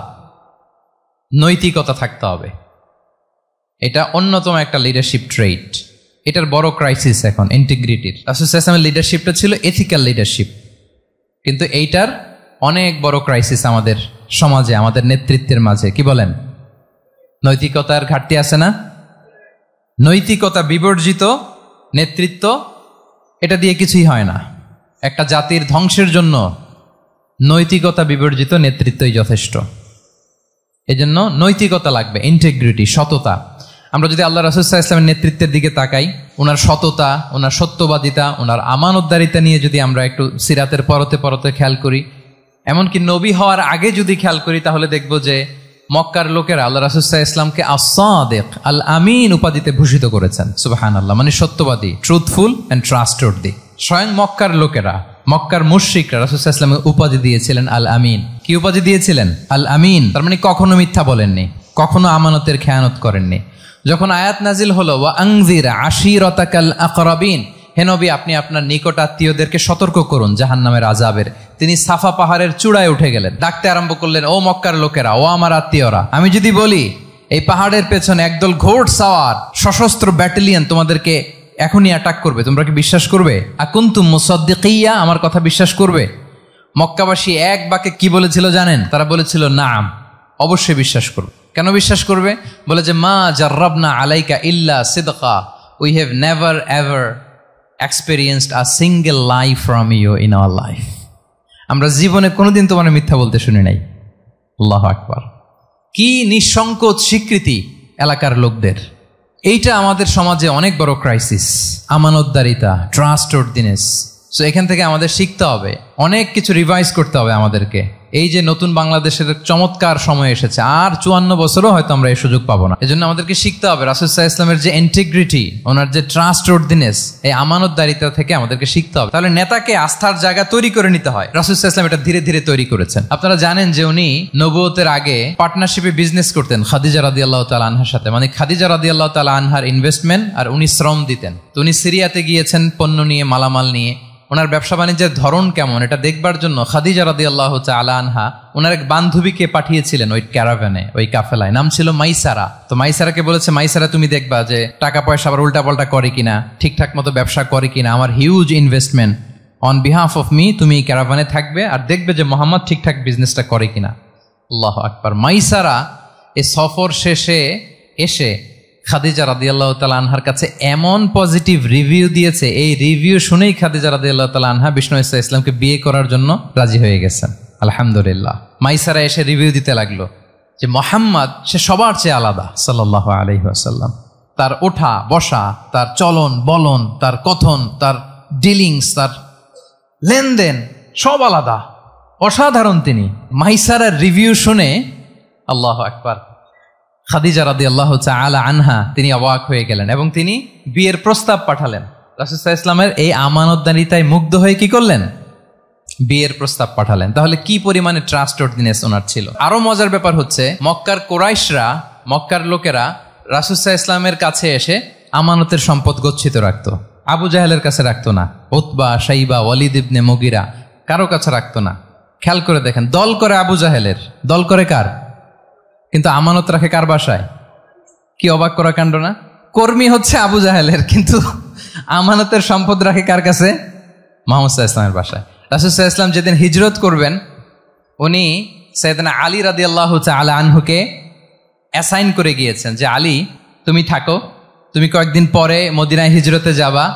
নৈতিকতা থাকতে হবে। এটা অন্যতম একটা লিডারশিপ ট্রেট। এটার বড় ক্রাইসিস এখন ইন্টিগ্রিটির। রাসূল সাল্লাল্লাহু আলাইহি ওয়াসাল্লামের লিডারশিপটা ছিল এথিক্যাল লিডারশিপ, কিন্তু এইটার অনেক বড় ক্রাইসিস আমাদের সমাজে, আমাদের নেতৃত্বের মাঝে। কি বলেন? নৈতিকতার ঘাটতি আছে না? নৈতিকতা বিবর্জিত নেতৃত্ব, এটা দিয়ে কিছুই হয় না। একটা জাতির ধ্বংসের জন্য নৈতিকতা বিবর্জিত নেতৃত্বই যথেষ্ট। এজন্য নৈতিকতা লাগবে, ইন্টিগ্রিটি, সততা। আমরা যদি আল্লাহ রাসূল সাল্লাল্লাহু আলাইহি ওয়াসাল্লামের নেতৃত্বের দিকে তাকাই, ওনার সততা, ওনার সত্যবাদিতা, ওনার আমানতদারিতা নিয়ে যদি আমরা একটু সিরাতের পরতে পরতে খেয়াল করি, এমনকি নবী হওয়ার আগে যদি খেয়াল করি, তাহলে দেখব যে মক্কার লোকেরা আল্লাহ রাসূল সাল্লাল্লাহু আলাইহি ওয়াসাল্লামকে আস-সাদিক, আল আমিন উপাধিতে ভূষিত করেছেন। সুবহানাল্লাহ, মানে সত্যবাদী, ট্রুথফুল এন্ড ট্রাস্টওয়ার্দি। স্বয়ং মক্কার লোকেরা, মক্কার মুশরিকরা রাসূল সাল্লাল্লাহু আলাইহি ওয়াসাল্লামকে উপাধি দিয়েছিলেন আল আমিন। কি উপাধি দিয়েছিলেন? আল আমিন। তার মানে কখনো মিথ্যা বলেননি, কখনো আমানতের খেয়ানত করেননি। যখন আয়াত নাজিল হলো, ওয়া আনজির আশিরাতাকাল আকরাবিন, হে নবী আপনি আপনার নিকট আত্মীয়দেরকে সতর্ক করুন জাহান্নামের আযাবের, তিনি সাফা পাহাড়ের চূড়ায় উঠে গেলেন, ডাকতে আরম্ভ করলেন, ও মক্কার লোকেরা, ও আমার আত্মীয়রা, আমি যদি বলি এই পাহাড়ের পেছনে একদল ঘোড় সাওয়ার সশস্ত্র ব্যাটালিয়ন তোমাদেরকে এখনই অ্যাটাক করবে, তোমরা কি বিশ্বাস করবে? আকুনতুম মুসাদ্দিকিয়া, আমার কথা বিশ্বাস করবে? মক্কাবাসী এক বাক্যে কি বলেছিল জানেন? তারা বলেছিল নাম, অবশ্যই বিশ্বাস করব। কেন বিশ্বাস করবে? বলে যে মা জাররাবনা আলাইকা ইল্লা সিদকা, we have never ever experienced a single lie from you in our life. আমরা জীবনে কোনোদিন তোমার মিথ্যা বলতে শুনি নাই। আল্লাহু আকবার। কি নিঃসংকোচ স্বীকৃতি এলাকার লোকদের। এইটা আমাদের সমাজে অনেক বড় ক্রাইসিস, আমানতদারিতা, ট্রাস্টওয়ার্থিনেস। সো এখান থেকে আমাদের শিখতে হবে, অনেক কিছু রিভাইজ করতে হবে আমাদেরকে। এই যে নতুন বাংলাদেশের চমৎকার সময় এসেছে, আর 54 বছরও হয়তো আমরা এই সুযোগ পাবো না। এজন্য আমাদেরকে শিখতে হবে রাসূল সাল্লাল্লাহু আলাইহি ওয়াসাল্লামের যে ইন্টিগ্রিটি, ওনার যে ট্রাস্টওয়ার্থিনেস, এই আমানতদারিতা থেকে আমাদেরকে শিখতে হবে। তাহলে নেতাকে আস্থার জায়গা তৈরি করে নিতে হয়। রাসূল সাল্লাল্লাহু আলাইহি ওয়াসাল্লাম এটা ধীরে ধীরে তৈরি করেছেন। আপনারা জানেন যে উনি নবুয়তের আগে পার্টনারশিপে বিজনেস করতেন খাদিজা রাদিয়াল্লাহু তাআলা আনহার সাথে। মানে খাদিজা রাদিয়াল্লাহু তাআলা আনহার ইনভেস্টমেন্ট আর উনি শ্রম দিতেন। তো উনি সিরিয়াতে গিয়েছেন পণ্য নিয়ে, মালামাল নিয়ে। ওনার ব্যবসা বাণিজ্যের ধরন কেমন এটা দেখবার জন্য খাদিজা রাদিয়াল্লাহু তাআলা আনহা ওনার এক বান্ধবীকে পাঠিয়েছিলেন ওই ক্যারাভ্যানে, ওই কাফেলায়। নাম ছিল মাইসারা। তো মাইসারাকে বলেছে, মাইসারা তুমি দেখবা যে টাকা পয়সা আবার উল্টাপাল্টা করে কিনা, ঠিকঠাক মতো ব্যবসা করে কিনা, আমার huge investment, on behalf of me তুমি এই ক্যারাভ্যানে থাকবে আর দেখবে যে মোহাম্মদ ঠিকঠাক বিজনেসটা করে কিনা। আল্লাহু আকবার। মাইসারা এই সফর শেষে এসে খাদিজা রাদিয়াল্লাহু তাআলা আনহার কাছে এমন পজিটিভ রিভিউ দিয়েছে, এই রিভিউ শুনেই খাদিজা রাদিয়াল্লাহু তাআলা আনহা বিষ্ণু ইসা ইসলামকে বিয়ে করার জন্য রাজি হয়ে গেছেন। আলহামদুলিল্লাহ। মাইসারা এসে রিভিউ দিতে লাগলো যে মোহাম্মদ সে সবার চেয়ে আলাদা সাল্লাল্লাহু আলাইহি ওয়াসাল্লাম। তার ওঠা বসা, তার চলন বলন, তার কথন, তার ডিলিংস, তার লেনদেন সব আলাদা, অসাধারণ তিনি। মাইসারার রিভিউ শুনে আল্লাহু আকবার, খাদিজা রাদিয়াল্লাহু তাআলা আনহা তিনি অবাক হয়ে গেলেন এবং তিনি বিয়ের প্রস্তাব পাঠালেন। রাসূল সাল্লাল্লাহু আলাইহি ওয়াসাল্লামের এই আমানতদারিতায় মুগ্ধ হয়ে কি করলেন? বিয়ের প্রস্তাব পাঠালেন। তাহলে কি পরিমাণে ট্রাস্টওয়ার্থিনেস ওনার ছিল। আরো মজার ব্যাপার হচ্ছে, মক্কার কুরাইশরা, মক্কার লোকেরা রাসূল সাল্লাল্লাহু আলাইহি ওয়াসাল্লামের কাছে এসে আমানতের সম্পদ গচ্ছিত রাখতো। আবু জাহেলের কাছে রাখতো না, উতবা, শাইবা, ওয়ালিদ ইবনে মুগিরা কারো কাছে রাখতো না। খেয়াল করে দেখেন, দল করে আবু জাহেলের, দল করে কার? কিন্তু আমানত রাখে কার বাসায়? কি অবাক করা কাণ্ড না? কর্মী হচ্ছে আবু জাহেলের, কিন্তু আমানতের সম্পদ রাখে কার কাছে? মুহাম্মদ সাল্লাল্লাহু আলাইহি ওয়াসাল্লামের বাসায়। রাসূল সাল্লাল্লাহু আলাইহি ওয়াসাল্লাম যেদিন হিজরত করবেন, উনি সাইয়েদনা আলী রাদিয়াল্লাহু তাআলা আনহুকে অ্যাসাইন করে গিয়েছেন যে আলী তুমি থাকো, তুমি কয়েকদিন পরে মদিনায় হিজরতে যাবা,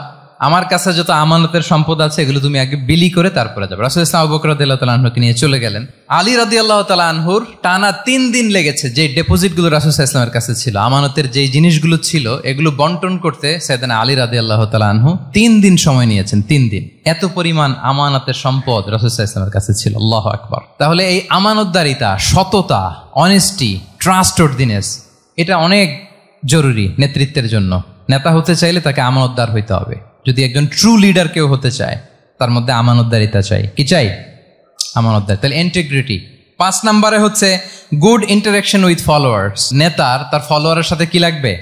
আমার কাছে যত আমানতের সম্পদ আছে এগুলো তুমি আগে বিলি করে তারপরে যাবে। রাসূল সাল্লাল্লাহু আলাইহি ওয়াসাল্লাম আবু বকর রাদিয়াল্লাহু তাআলা আনহুকে নিয়ে চলে গেলেন। আলী রাদিয়াল্লাহু তাআলা আনহুর টানা 3 দিন লেগেছে যে ডেপোজিটগুলো রাসূল সাল্লাল্লাহু আলাইহি ওয়াসাল্লামের কাছে ছিল, আমানতের যে জিনিসগুলো ছিল এগুলো বন্টন করতে সাইয়েদনা আলী রাদিয়াল্লাহু তাআলা আনহু 3 দিন সময় নিয়েছেন। 3 দিন। এত পরিমাণ আমানতের সম্পদ রাসূল সাল্লাল্লাহু আলাইহি ওয়াসাল্লামের কাছে ছিল। আল্লাহু আকবার। তাহলে এই আমানতদারিতা, সততা, অনেস্টি, ট্রাস্টওয়ার্থিনেস এটা অনেক জরুরি নেতৃত্বের জন্য। নেতা হতে চাইলে তাকে আমানতদার হইতে হবে। যদি একজন ট্রু লিডার কেউ হতে চায়, তার মধ্যে আমানতদারিতা চাই। কি চাই? আমানতদার। তাহলে ইন্টিগ্রিটি। 5 নম্বরে হচ্ছে গুড ইন্টারাকশন উইথ ফলোয়ার্স। নেতার তার ফলোয়ারের সাথে কি লাগবে?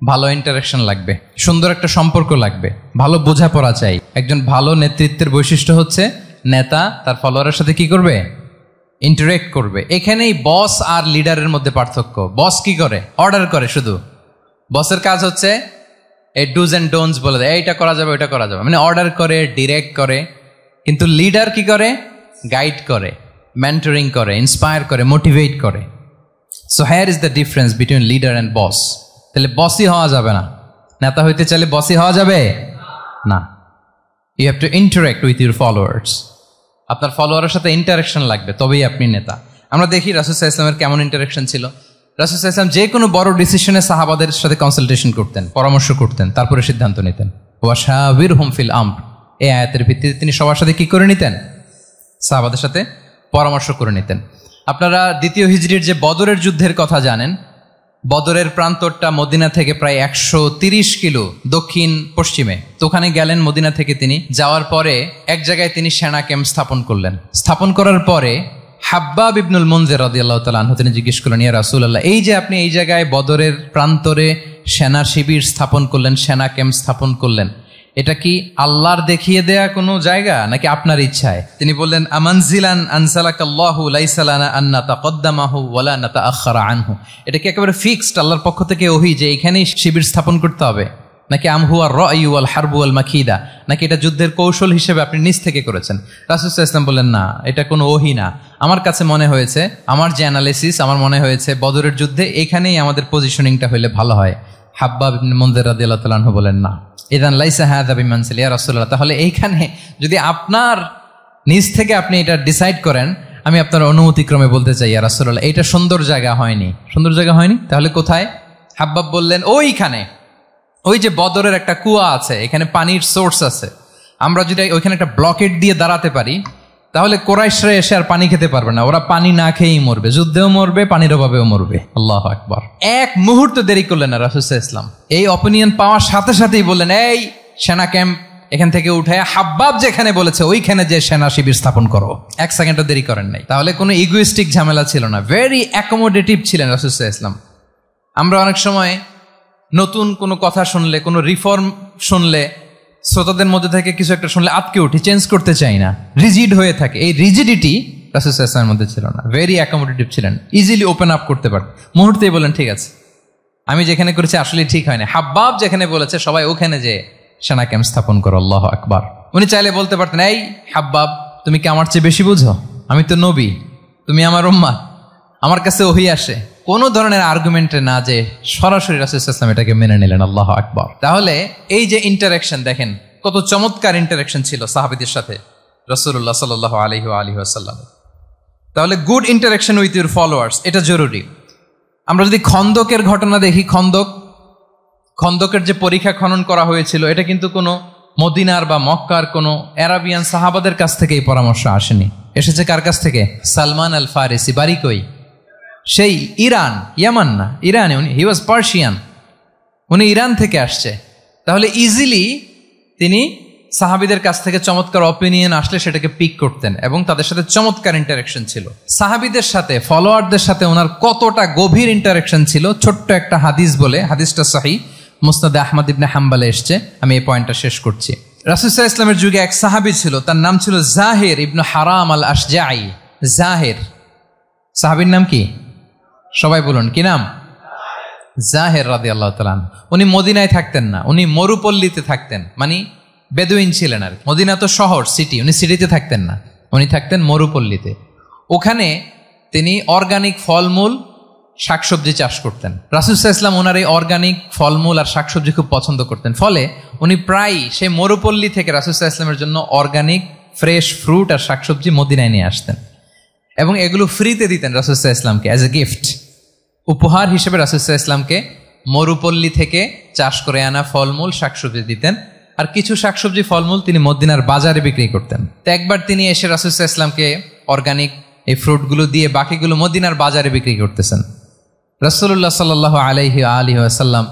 ভালো ইন্টারাকশন লাগবে, সুন্দর একটা সম্পর্ক লাগবে, ভালো বোঝাপড়া চাই। একজন ভালো নেতৃত্বের বৈশিষ্ট্য হচ্ছে নেতা তার ফলোয়ারের সাথে কি করবে? ইন্টারেক্ট করবে। এখানেই বস আর লিডারের মধ্যে পার্থক্য। বস কি করে? অর্ডার করে শুধু। বসের কাজ হচ্ছে এই ডুজ অ্যান্ড ডোন্টস বলে দেয়, এইটা করা যাবে ওইটা করা যাবে, মানে অর্ডার করে, ডিরেক্ট করে। কিন্তু লিডার কি করে? গাইড করে, মেন্টরিং করে, ইন্সপায়ার করে, মোটিভেট করে। So here is the difference between leader and boss. তাহলে বসই হওয়া যাবে না। নেতা হইতে চাইলে বসই হওয়া যাবে না। You have to interact with your followers. আপনার ফলোয়ারের সাথে ইন্টারাকশন লাগবে, তবেই আপনি নেতা। আমরা দেখি রাসূল সাল্লাল্লাহু আলাইহি ওয়াসাল্লামের কেমন ইন্টারাকশন ছিল। রাসূল সাল্লাল্লাহু আলাইহি ওয়াসাল্লাম যে কোনো বড় ডিসিশনে সাহাবাদের সাথে কনসালটেশন করতেন, পরামর্শ করতেন, তারপরে সিদ্ধান্ত নিতেন। ওয়াশাবিরহুম ফিল আমর, এই আয়াতের ভিত্তিতে তিনি সবার সাথে কি করে নিতেন? সাহাবাদের সাথে পরামর্শ করে নিতেন। আপনারা দ্বিতীয় হিজরির যে বদরের যুদ্ধের কথা জানেন। বদরের প্রান্তরটা মদিনা থেকে প্রায় 130 কিলো দক্ষিণ পশ্চিমে। তো ওখানে গেলেন মদিনা থেকে। তিনি যাওয়ার পরে এক জায়গায় তিনি সেনা ক্যাম্প স্থাপন করলেন। স্থাপন করার পরে হাব্বাব ইবনুল মুনজির রাদিয়াল্লাহু তাআলা আনহু তিনি জিজ্ঞেস করলেন, ইয়া রাসূলুল্লাহ, এই যে আপনি এই জায়গায় বদরের প্রান্তরে সেনা শিবির স্থাপন করলেন, সেনা ক্যাম্প স্থাপন করলেন, এটা কি আল্লাহর দেখিয়ে দেয়া কোনো জায়গা নাকি আপনার ইচ্ছায়? তিনি বললেন, আমানজিলান আনসালাকাল্লাহু লাইসা লানা আন নাতাকদ্দামাহু ওয়ালা নাতাআখারা আনহু। এটা কি একেবারে ফিক্সড আল্লাহর পক্ষ থেকে ওহী যে এখানেই শিবির স্থাপন করতে হবে, নাকি আমহুয়া রায়ু ওয়াল হারবু ওয়াল মাকিদা, নাকি এটা যুদ্ধের কৌশল হিসেবে আপনি নিজ থেকে করেছেন? রাসূল সাল্লাল্লাহু আলাইহি ওয়াসাল্লাম বললেন, না, এটা কোনো ওহী না, আমার কাছে মনে হয়েছে, আমার যে অ্যানালিসিস, আমার মনে হয়েছে বদরের যুদ্ধে এখানেই আমাদের পজিশনিংটা হইলে ভালো হয়। হাব্বাব ইবনে মুনজির রাদিয়াল্লাহু তাআলা আনহু বলেন, না, ইযান লাইসা হাযা বিমানসিল ইয়া রাসূলুল্লাহ, তাহলে এইখানে যদি আপনার নিজ থেকে আপনি এটা ডিসাইড করেন, আমি আপনার অনুমতিক্রমে বলতে চাই ইয়া রাসূলুল্লাহ, এটা সুন্দর জায়গা হয়নি। সুন্দর জায়গা হয়নি, তাহলে কোথায়? হাব্বাব বললেন, ওইখানে, ওই যে বদরের একটা কুয়া আছে, এখানে পানির সোর্স আছে, আমরা যদি ওইখানে একটা ব্লকেট দিয়ে দাঁড়াতে পারি, তাহলে কোরাইশরা এসে আর পানি খেতে পারবে না, ওরা পানি না খেয়েই মরবে, যুদ্ধেও মরবে, পানির অভাবেও মরবে। আল্লাহু আকবার। এক মুহূর্ত দেরি করলেন না রাসূল সাল্লাল্লাহু আলাইহি ওয়াসাল্লাম, এই অপিনিয়ন পাওয়ার সাথে সাথেই বললেন, এই সেনা ক্যাম্প এখান থেকে উঠে হাব্বাব যেখানে বলেছে ওইখানে যে সেনা শিবির স্থাপন করো। এক সেকেন্ডও দেরি করেন নাই। তাহলে কোনো ইগোইস্টিক ঝামেলা ছিল না, ভেরি অ্যাকোমোডেটিভ ছিলেন রাসূল সাল্লাল্লাহু আলাইহি ওয়াসাল্লাম। আমরা অনেক সময় নতুন কোনো কথা শুনলে, কোনো রিফর্ম শুনলে, শ্রোতাদের মধ্যে থেকে কিছু একটা শুনলে আটকে উঠি, চেঞ্জ করতে চাই না, রিজিড হয়ে থাকে। এই রিজিডিটি রাসূল সাল্লাল্লাহু আলাইহি ওয়াসাল্লামের মধ্যে ছিল না, ভেরি অ্যাকোমোডেটিভ ছিলেন, ইজিলি ওপেন আপ করতে পারেন। মুহূর্তেই বলেন, ঠিক আছে, আমি যেখানে করেছি আসলে ঠিক হয় না, হাব্বাব যেখানে বলেছে সবাই ওখানে যে সেনা ক্যাম্প স্থাপন করো। আল্লাহু আকবার। উনি চাইলে বলতে পারতেন, এই হাব্বাব, তুমি কি আমার চেয়ে বেশি বুঝো? আমি তো নবী, তুমি আমার উম্মাহ, আমার কাছে ওহী আসে। কোনো ধরনের আর্গুমেন্টে না যে সরাসরি রাসূল সাল্লাল্লাহু আলাইহি ওয়াসাল্লাম এটাকে মেনে নিলেন। আল্লাহু আকবার। তাহলে এই যে ইন্টারাকশন দেখেন, কত চমৎকার ইন্টারাকশন ছিল সাহাবীদের সাথে রাসূলুল্লাহ সাল্লাল্লাহু আলাইহি ওয়াসাল্লাম। তাহলে good interaction with your followers, এটা জরুরি। আমরা যদি খন্দকের ঘটনা দেখি, খন্দকের যে পরীক্ষা খনন করা হয়েছিল, এটা কিন্তু কোনো মদিনার বা মক্কার কোনো আরাবিয়ান সাহাবাদের কাছ থেকে এই পরামর্শ আসেনি। এসেছে কার কাছ থেকে? সালমান আল ফারিসি। বাড়ি কই? সেই ইরান, ইয়ামান না, ইরানে। উনি হি ওয়াজ পার্সিয়ান, উনি ইরান থেকে আসছে। তাহলে ইজিলি তিনি সাহাবিদের কাছ থেকে চমৎকার অপিনিয়ন আসলে সেটাকে পিক করতেন এবং তাদের সাথে চমৎকার ইন্টারাকশন ছিল। সাহাবিদের সাথে, ফলোয়ারদের সাথে ওনার কতটা গভীর ইন্টারাকশন ছিল, ছোট্ট একটা হাদিস বলে, হাদিসটা সহিহ, মুসনাদে আহমদ ইবনে হাম্বালে এসছে। আমি এই পয়েন্টটা শেষ করছি। রাসূল সাল্লাল্লাহু আলাইহি ওয়াসাল্লামের যুগে এক সাহাবী ছিল, তার নাম ছিল জাহির ইবনে হারাম আল আশজাঈ। জাহির, সাহাবীর নাম কি? সবাই বলুন, কি নাম? জাহির রাদিয়াল্লাহু তাআলা। উনি মদিনায় থাকতেন না, উনি মরুপল্লীতে থাকতেন, মানে বেদুইন ছিলেন আর। মদিনা তো শহর, সিটি, উনি সিটিতে থাকতেন না, উনি থাকতেন মরুপল্লীতে। ওখানে তিনি অর্গানিক ফলমূল, শাকসবজি চাষ করতেন। রাসূল সাল্লাল্লাহু আলাইহি ওয়াসাল্লাম ওনার এই অর্গানিক ফলমূল আর শাকসবজি খুব পছন্দ করতেন। ফলে উনি প্রায় সেই মরুপল্লী থেকে রাসূল সাল্লাল্লাহু আলাইহি ওয়াসাল্লামের জন্য অর্গানিক ফ্রেশ ফ্রুট আর শাকসবজি মদিনায় নিয়ে আসতেন এবং এগুলো ফ্রিতে দিতেন রাসূল সাল্লাল্লাহু আলাইহি ওয়াসাল্লামকে অ্যাজ এ গিফট। উপহার হিসেবে রাসূল সাল্লাল্লাহু আলাইহি ওয়াসাল্লামকে মরুপল্লী থেকে চাষ করে আনা ফলমূল শাকসবজি দিতেন, আর কিছু শাকসবজি ফলমূল তিনি মদিনার বাজারে বিক্রি করতেন। তো একবার তিনি এসে রাসূল সাল্লাল্লাহু আলাইহি ওয়াসাল্লামকে অর্গানিক এই ফ্রুটগুলো দিয়ে বাকিগুলো মদিনার বাজারে বিক্রি করতেছেন। রাসূলুল্লাহ সাল্লাল্লাহু আলাইহি ওয়াসাল্লাম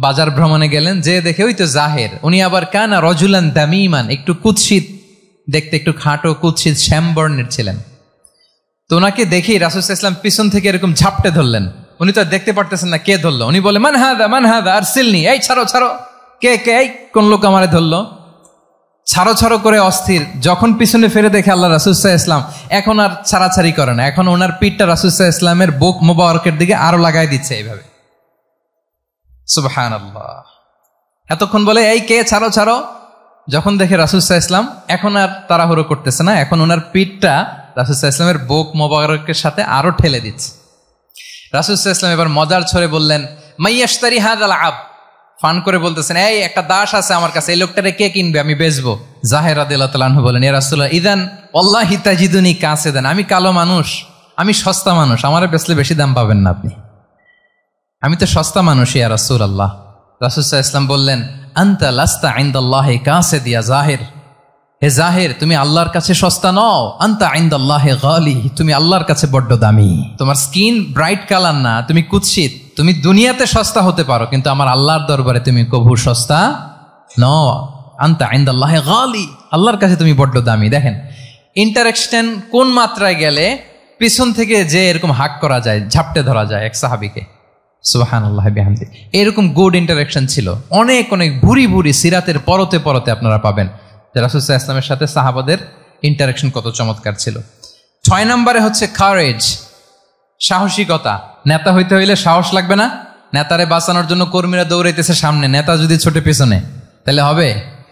বাজার ভ্রমণে গেলেন, যে দেখে ওই তো জাহির, উনি আবার কানা রজুলান দামিমান, একটু কুৎসিত দেখতে, একটু খাটো কুৎসিত শ্যামবর্ণের ছিলেন। তো ওনাকে দেখেই রাসূল সাল্লাল্লাহু আলাইহি ওয়াসাল্লাম পিছন থেকে এরকম ঝাপটে ধরলেন। উনি তো দেখতে পারতেছেন না কে ধরলো। উনি বলে, মান হাদা আরসিলনি, এই ছাড়ো ছাড়ো, কে কে, এই কোন লোক আমারে ধরলো, ছাড়ো ছাড়ো করে অস্থির। যখন পিছনে ফিরে দেখে আল্লাহ রাসূল সাল্লাল্লাহু আলাইহি ওয়াসাল্লাম, এখন আর ছাড়াছাড়ি করে না, এখন ওনার পিঠটা রাসূল সাল্লাল্লাহু আলাইহি ওয়াসাল্লামের বুক মোবারকের দিকে আরো লাগাই দিচ্ছে এইভাবে। সুবহানাল্লাহ। এতক্ষণ বলে, এই কে, ছাড়ো ছাড়ো। যখন দেখে রাসূল সাল্লাল্লাহু আলাইহি ওয়াসাল্লাম এখন আর তাড়াহুড়ো করতেছে না, এখন ওনার পিঠটা রাসূল সাল্লাল্লাহু আলাইহি ওয়াসাল্লামের বুক মোবারকের সাথে আরো ঠেলে দিচ্ছে। রাসূল সাল্লাল্লাহু আলাইহি ওয়াসাল্লাম এবার মজার ছড়ে বললেন, মাইয়াশতারি হাযাল আব, ফান করে বলতেছেন, এই একটা দাস আছে আমার কাছে, এই লোকটারে কে কিনবে, আমি বেচবো। জাহির রাদিয়াল্লাহু তাআলা আনহু বলেন, ইয়া রাসূলুল্লাহ, ইদান ওয়াল্লাহি তাজিদুনি কাসিদান, আমি কালো মানুষ, আমি সস্তা মানুষ, আমারে বেচলে বেশি দাম পাবেন না আপনি, আমি তো সস্তা মানুষ ইয়া রাসূলুল্লাহ। রাসূল সাল্লাল্লাহু আলাইহি ওয়াসাল্লাম বললেন, আনতা লাস্তা ইনদাল্লাহি কাসিদ ইয়া জাহির, হে জাহির, তুমি আল্লাহর কাছে সস্তা নও, আনতা ইনদাল্লাহি গালি, তুমি আল্লাহর কাছে বড্ড দামি। তোমার স্কিন ব্রাইট কালার না, তুমি কুৎসিত, তুমি দুনিয়াতে সস্তা হতে পারো, কিন্তু আমার আল্লাহর দরবারে তুমি কবু সস্তা নও। আনতা ইনদাল্লাহি গালি, আল্লাহর কাছে তুমি বড্ড দামি। দেখেন ইন্টারাকশন কোন মাত্রায় গেলে পিছন থেকে যে এরকম হাক করা যায়, ঝাপটে ধরা যায় এক সাহাবীকে। সুবহানাল্লাহি বিহামদি। এরকম গুড ইন্টারাকশন ছিল অনেক অনেক, ভুরি ভুরি সিরাতের পরতে পরতে আপনারা পাবেন যে রাসূল সাল্লাল্লাহু আলাইহি ওয়াসাল্লামের সাথে সাহাবাদের ইন্টারাকশন কত চমৎকার ছিল। 6 নম্বরে হচ্ছে কারেজ, সাহসিকতা। নেতা হইতে হইলে সাহস লাগবে না? নেতারে বাঁচানোর জন্য কর্মীরা দৌড়াইতেছে সামনে, নেতা যদি ছোটে পেছনে, তাহলে হবে?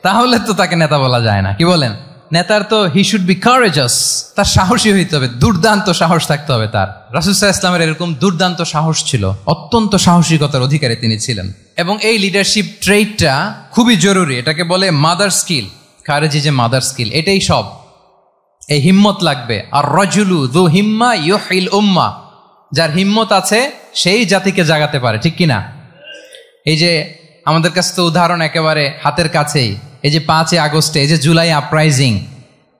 তাহলে তো তাকে নেতা বলা যায় না। কি বলেন? নেতার তো হি শুড বি কারেজাস, তার সাহসী হইতে হবে, দুর্দান্ত সাহস থাকতে হবে তার। রাসূল সাল্লাল্লাহু আলাইহি ওয়াসাল্লামের এরকম দুর্দান্ত সাহস ছিল, অত্যন্ত সাহসিকতার অধিকারী তিনি ছিলেন। এবং এই লিডারশিপ ট্রেইটটা খুবই জরুরি, এটাকে বলে mother skill. Courage is a mother skill, এটাই সব। এই হিম্মত লাগবে। আর রাজুলু যু হিম্মা ইউহিল উম্মাহ, যার হিম্মত আছে সেই জাতিকে জাগাতে পারে, ঠিক কিনা? এই যে আমাদের কাছে তো উদাহরণ একেবারে হাতের কাছেই, এই যে 5 আগস্টে, এই যে জুলাই আপরাইজিং,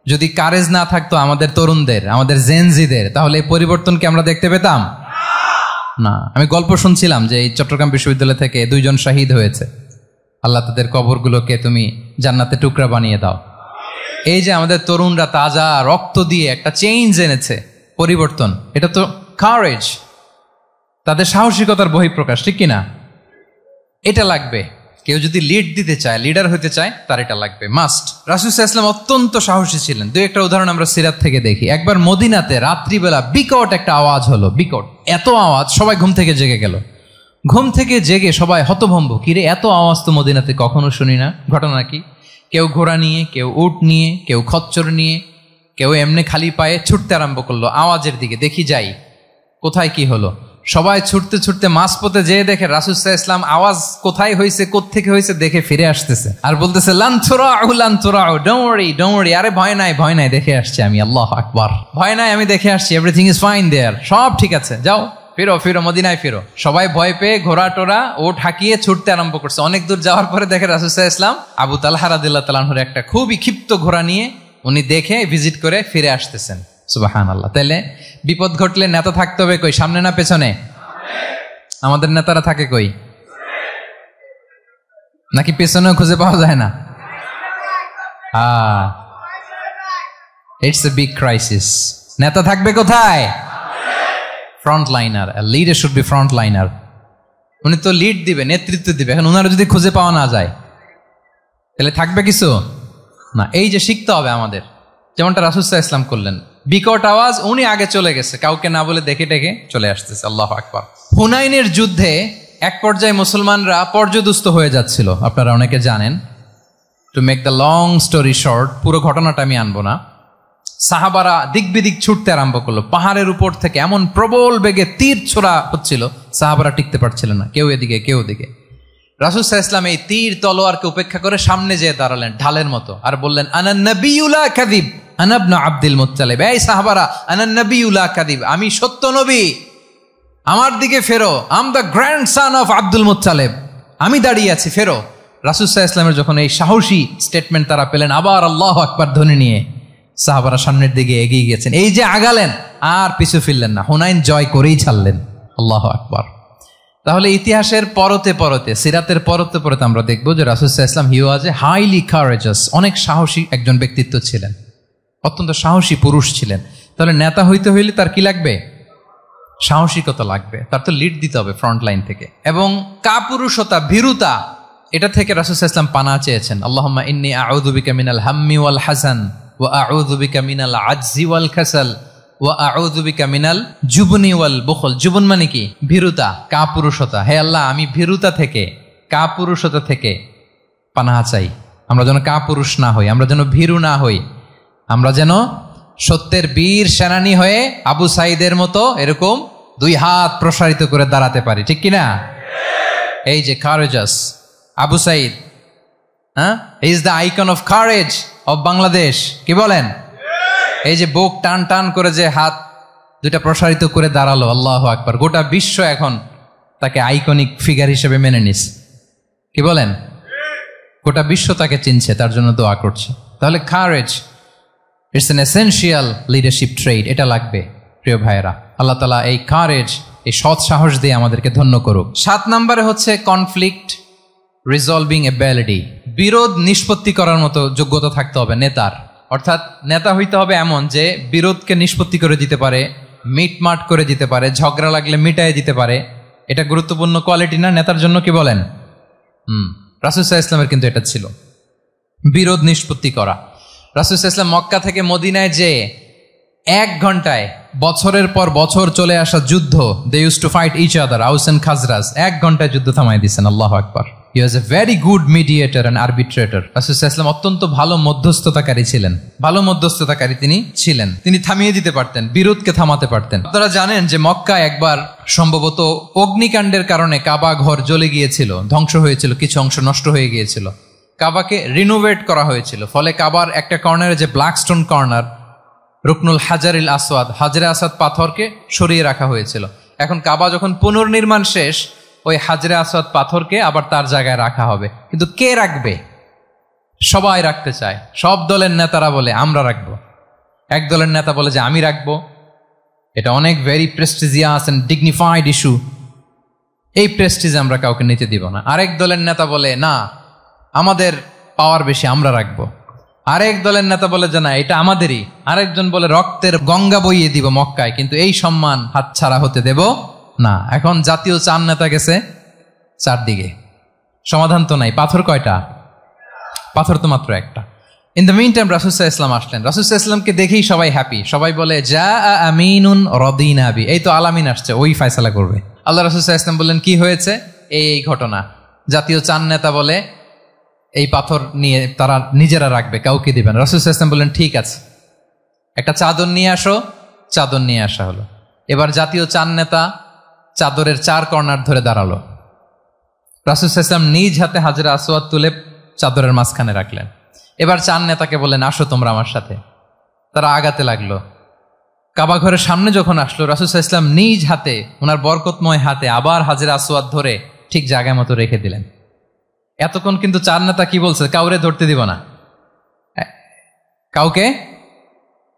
যদি কারেজ না থাকতো আমাদের তরুণদের, আমাদের জেনজিদের, তাহলে এই পরিবর্তনকে আমরা দেখতে পেতাম না। আমি গল্প শুনছিলাম যে এই চট্টগ্রাম বিশ্ববিদ্যালয় থেকে 2 জন শহীদ হয়েছে, আল্লাহ তাদের কবরগুলোকে তুমি জান্নাতে টুকরা বানিয়ে দাও। এই যে আমাদের তরুণরা তাজা রক্ত দিয়ে একটা চেঞ্জ এনেছে, পরিবর্তন, এটা তো কারেজ, তাদের সাহসিকতার বহিঃপ্রকাশ, ঠিক কিনা? এটা লাগবে। কেউ যদি লিড দিতে চায়, লিডার হতে চায়, তার এটা লাগবে, মাস্ট। রাসূল সাল্লাল্লাহু আলাইহি ওয়াসাল্লাম অত্যন্ত সাহসী ছিলেন। 2-1টা উদাহরণ আমরা সিরাত থেকে দেখি। একবার মদিনাতে রাত্রিবেলা বিকট একটা আওয়াজ হলো, বিকট এত আওয়াজ, সবাই ঘুম থেকে জেগে গেল। ঘুম থেকে জেগে সবাই হতভম্ব, কিরে এত আওয়াজ তো মদিনাতে কখনো শুনি না, ঘটনা কি? কেউ ঘোড়া নিয়ে, কেউ উট নিয়ে, কেউ খচ্চর নিয়ে, কেউ এমনি খালি পায়ে ছুটতে আরম্ভ করলো আওয়াজের দিকে, দেখি যাই কোথায় কি হলো। সবাই ছুটতে ছুটতে মাঝপথে যেয়ে দেখে রাসূল সাল্লাল্লাহু আলাইহি ওয়াসাল্লাম আওয়াজ কোথায় হয়েছে, কোত্থেকে হয়েছে দেখে ফিরে আসতেছে, আর বলতেছে লান তুরাউ, ডোন্ট ওয়ারি, আরে ভয় নাই, দেখে আসছি আমি, আল্লাহু আকবার, ভয় নাই, আমি দেখে আসছি, এভরিথিং ইজ ফাইন দেয়ার, সব ঠিক আছে, যাও ফিরো মদিনায় ফিরো। সবাই ভয় পেয়ে ঘোড়া টোরা ওট হাঁকিয়ে ছুটতে আরম্ভ করছে। অনেক দূর যাওয়ার পরে দেখে রাসূল সাল্লাল্লাহু আলাইহি ওয়াসাল্লাম আবু তালহা রাদিয়াল্লাহু তাআলা আনহুর একটা খুবই ক্ষিপ্ত ঘোড়া নিয়ে উনি দেখে ভিজিট করে ফিরে আসতেছেন। সুবহানাল্লাহ। তাহলে বিপদ ঘটলে নেতা থাকতে হবে কই, সামনে না পেছনে? আমাদের নেতারা থাকে কই? নাকি পেছনেও খুঁজে পাওয়া যায় না? It's a big crisis. নেতা থাকবে কোথায়? Front liner. Leader should be front liner. উনি তো লিড দিবে, নেতৃত্ব দিবে। এখন ওনারা যদি খুঁজে পাওয়া না যায় তাহলে থাকবে কিছু না। এই যে শিখতে হবে আমাদের, যেমনটা রাসূল সাল্লাল্লাহু আলাইহি ওয়াসাল্লাম করলেন। বিকট আওয়াজ, উনি আগে চলে গেছে, কাউকে না বলে দেখে টেকে চলে আসতেছে। আল্লাহু আকবার। হুনাইনের যুদ্ধে এক পর্যায়ে মুসলমানরা পর্যদুস্ত হয়ে যাচ্ছিল, আপনারা অনেকে জানেন। To make the long story short, পুরো ঘটনাটা আমি আনবো না। সাহাবারা দিক বিদিক ছুটতে আরম্ভ করলো, পাহাড়ের উপর থেকে এমন প্রবল বেগে তীর ছোড়া হচ্ছিল, সাহাবারা টিকতে পারছিলেন না, কেউ এদিকে কেউ ওদিকে। রাসূল সাল্লাল্লাহু আলাইহি ওয়াসাল্লাম এই তীর তলোয়ারকে উপেক্ষা করে সামনে যেয়ে দাঁড়ালেন ঢালের মতো, আর বললেন আনা নবিয়্যু লা কাযিব আনা ইবনু আব্দুল মুত্তালিব। এই সাহাবারা, আনা নবিয়্যু লা কাযিব, আমি সত্য নবী, আমার দিকে ফেরো, I'm the grandson of Abdul Muttalib, আমি দাঁড়িয়ে আছি, ফেরো। রাসূল সাল্লাল্লাহু আলাইহি ওয়াসাল্লামের যখন এই সাহসী স্টেটমেন্ট তারা পেলেন, আবার আল্লাহু আকবার ধ্বনি নিয়ে সাহাবারা সামনের দিকে এগিয়ে গেছেন। এই যে আগালেন, আর পিছু ফিরলেন না, হুনাইন জয় করেই ছাড়লেন। আল্লাহু আকবার। তাহলে ইতিহাসের পরতে পরতে, সিরাতের পরতে পরতে আমরা দেখবো যে রাসূল সাল্লাল্লাহু আলাইহি ওয়াসাল্লাম হি ওয়াজ এ হাইলি কারেজাস, অনেক সাহসী একজন ব্যক্তিত্ব ছিলেন, অত্যন্ত সাহসী পুরুষ ছিলেন। তাহলে নেতা হইতে হইলে তার কি লাগবে? সাহসিকতা লাগবে, তার তো লিড দিতে হবে ফ্রন্ট লাইন থেকে। এবং কাপুরুষতা, ভীরুতা, এটা থেকে রাসূল সাল্লাল্লাহু আলাইহি ওয়াসাল্লাম পানাহ চেয়েছেন। আল্লাহুম্মা ইন্নী আউযু বিকা মিনাল হাম্মি ওয়াল হাসান ওয়া আউযু বিকা মিনাল আজজি ওয়াল কাসাল ওয়া আউযু বিকা মিনাল জুবনি ওয়াল বুখল। জুবন মানে কি? ভীরুতা, কাপুরুষতা। হে আল্লাহ, আমি ভীরুতা থেকে, কাপুরুষতা থেকে পানাহ চাই। আমরা যেন কাপুরুষ না হই, আমরা যেন ভীরু না হই, আমরা যেন সত্যের বীর সেনানী হয়ে আবু সাঈদের মতো এরকম 2 হাত প্রসারিত করে দাঁড়াতে পারি, ঠিক কিনা? এই যে courageous Abu Sayeed, he is the icon of courage of Bangladesh. কি বলেন? এই যে বুক টান টান করে যে হাত 2টা প্রসারিত করে দাঁড়ালো, আল্লাহু আকবার। গোটা বিশ্ব এখন তাকে আইকনিক ফিগার হিসেবে মেনে নিছে। কি বলেন? গোটা বিশ্ব তাকে চিনছে, তার জন্য দোয়া করছে। তাহলে courage it's an essential leadership trade, এটা লাগবে প্রিয় ভাইয়েরা। আল্লাহ তাআলা এই কারেজ, এই সৎ সাহস দিয়ে আমাদেরকে ধন্য করুক। 7 নম্বরে হচ্ছে কনফ্লিক্ট রিজলভিং এবিলিটি, বিরোধ নিষ্পত্তি করার মতো যোগ্যতা থাকতে হবে নেতার। অর্থাৎ নেতা হইতে হবে এমন যে বিরোধকে নিষ্পত্তি করে দিতে পারে, মিটমাট করে দিতে পারে, ঝগড়া লাগলে মিটায়ে দিতে পারে। এটা গুরুত্বপূর্ণ কোয়ালিটি না নেতার জন্য? কি বলেন? রাসূল সাল্লাল্লাহু আলাইহি ওয়াসাল্লামের কিন্তু এটা ছিল, বিরোধ নিষ্পত্তি করা। রাসূল সাল্লাল্লাহু আলাইহি ওয়াসাল্লাম মক্কা থেকে মদিনায় যে 1 ঘন্টায় বছরের পর বছর চলে আসা যুদ্ধ, they use to fight each other, Aws and Khazraj, 1 ঘন্টায় যুদ্ধ থামাই দিয়েছেন। আল্লাহু আকবার। He was a very good mediator and arbitrator. রাসূল সাল্লাল্লাহু আলাইহি ওয়াসাল্লাম অত্যন্ত ভালো মধ্যস্থতাকারী ছিলেন। ভালো মধ্যস্থতাকারী তিনি ছিলেন। তিনি থামিয়ে দিতে পারতেন, বিরোধকে থামাতে পারতেন। আপনারা জানেন যে মক্কায় একবার সম্ভবত অগ্নিকাণ্ডের কারণে কাবা ঘর জ্বলে গিয়েছিল, ধ্বংস হয়েছিল, কিছু অংশ নষ্ট হয়ে গিয়েছিল। কাবাকে রিনোভেট করা হয়েছিল, ফলে কাবার একটা কর্নারে যে ব্ল্যাক স্টোন কর্নার, রুকনুল হাজারিল আসওয়াদ, হাজরে আসওয়াদ পাথরকে সরিয়ে রাখা হয়েছিল। এখন কাবা যখন পুনর্নির্মাণ শেষ, ওই হাজরে আসওয়াদ পাথরকে আবার তার জায়গায় রাখা হবে। কিন্তু কে রাখবে? সবাই রাখতে চায়। সব দলের নেতারা বলে আমরা রাখবো। এক দলের নেতা বলে যে আমি রাখবো, এটা অনেক very prestigious and dignified issue, এই প্রেস্টিজ আমরা কাউকে নিতে দিব না। আরেক দলের নেতা বলে না, আমাদের পাওয়ার বেশি, আমরা রাখবো। আরেক দলের নেতা বলে যে না, এটা আমাদেরই। আরেকজন বলে রক্তের গঙ্গা বইয়ে দিব মক্কায়, কিন্তু এই সম্মান হাতছাড়া হতে দেব না। এখন জাতীয় চার নেতা গেছে চারদিকে, সমাধান তো নাই। পাথর কয়টা? পাথর তো মাত্র একটা। ইন দ্য মিন টাইম রাসূল সাল্লাল্লাহু আলাইহি ওয়াসাল্লাম আসলেন। রাসূল সাল্লাল্লাহু আলাইহি ওয়াসাল্লামকে দেখেই সবাই হ্যাপি। সবাই বলে যা আমিনুন রদিনা বি, এই তো আলামিন আসছে, ওই ফয়সালা করবে। আল্লাহ রাসূল সাল্লাল্লাহু আলাইহি ওয়াসাল্লাম বললেন কি হয়েছে? এই ঘটনা। জাতীয় চার নেতা বলে এই পাথর নিয়ে তারা নিজেরা রাখবে, কাউকে দিবেন। রাসূল সাল্লাল্লাহু আলাইহি ওয়াসাল্লাম বললেন ঠিক আছে, একটা চাদর নিয়ে আসো। চাদর নিয়ে আসা হলো। এবার জাতীয় চার নেতা চাদরের চার কর্নার ধরে দাঁড়ালো। রাসূল সাল্লাল্লাহু আলাইহি ওয়াসাল্লাম নিজ হাতে হাজরে আসওয়াদ তুলে চাদরের মাঝখানে রাখলেন। এবার চার নেতাকে বললেন আসো তোমরা আমার সাথে। তারা আগাতে লাগলো। কাবা ঘরের সামনে যখন আসলো, রাসূল সাল্লাল্লাহু আলাইহি ওয়াসাল্লাম নিজ হাতে, ওনার বরকতময় হাতে আবার হাজরে আসওয়াদ ধরে ঠিক জায়গায় মতো রেখে দিলেন। এতক্ষণ কিন্তু চার নেতা কি বলছে? কাউরে ধরতে দিব না, কাউকে।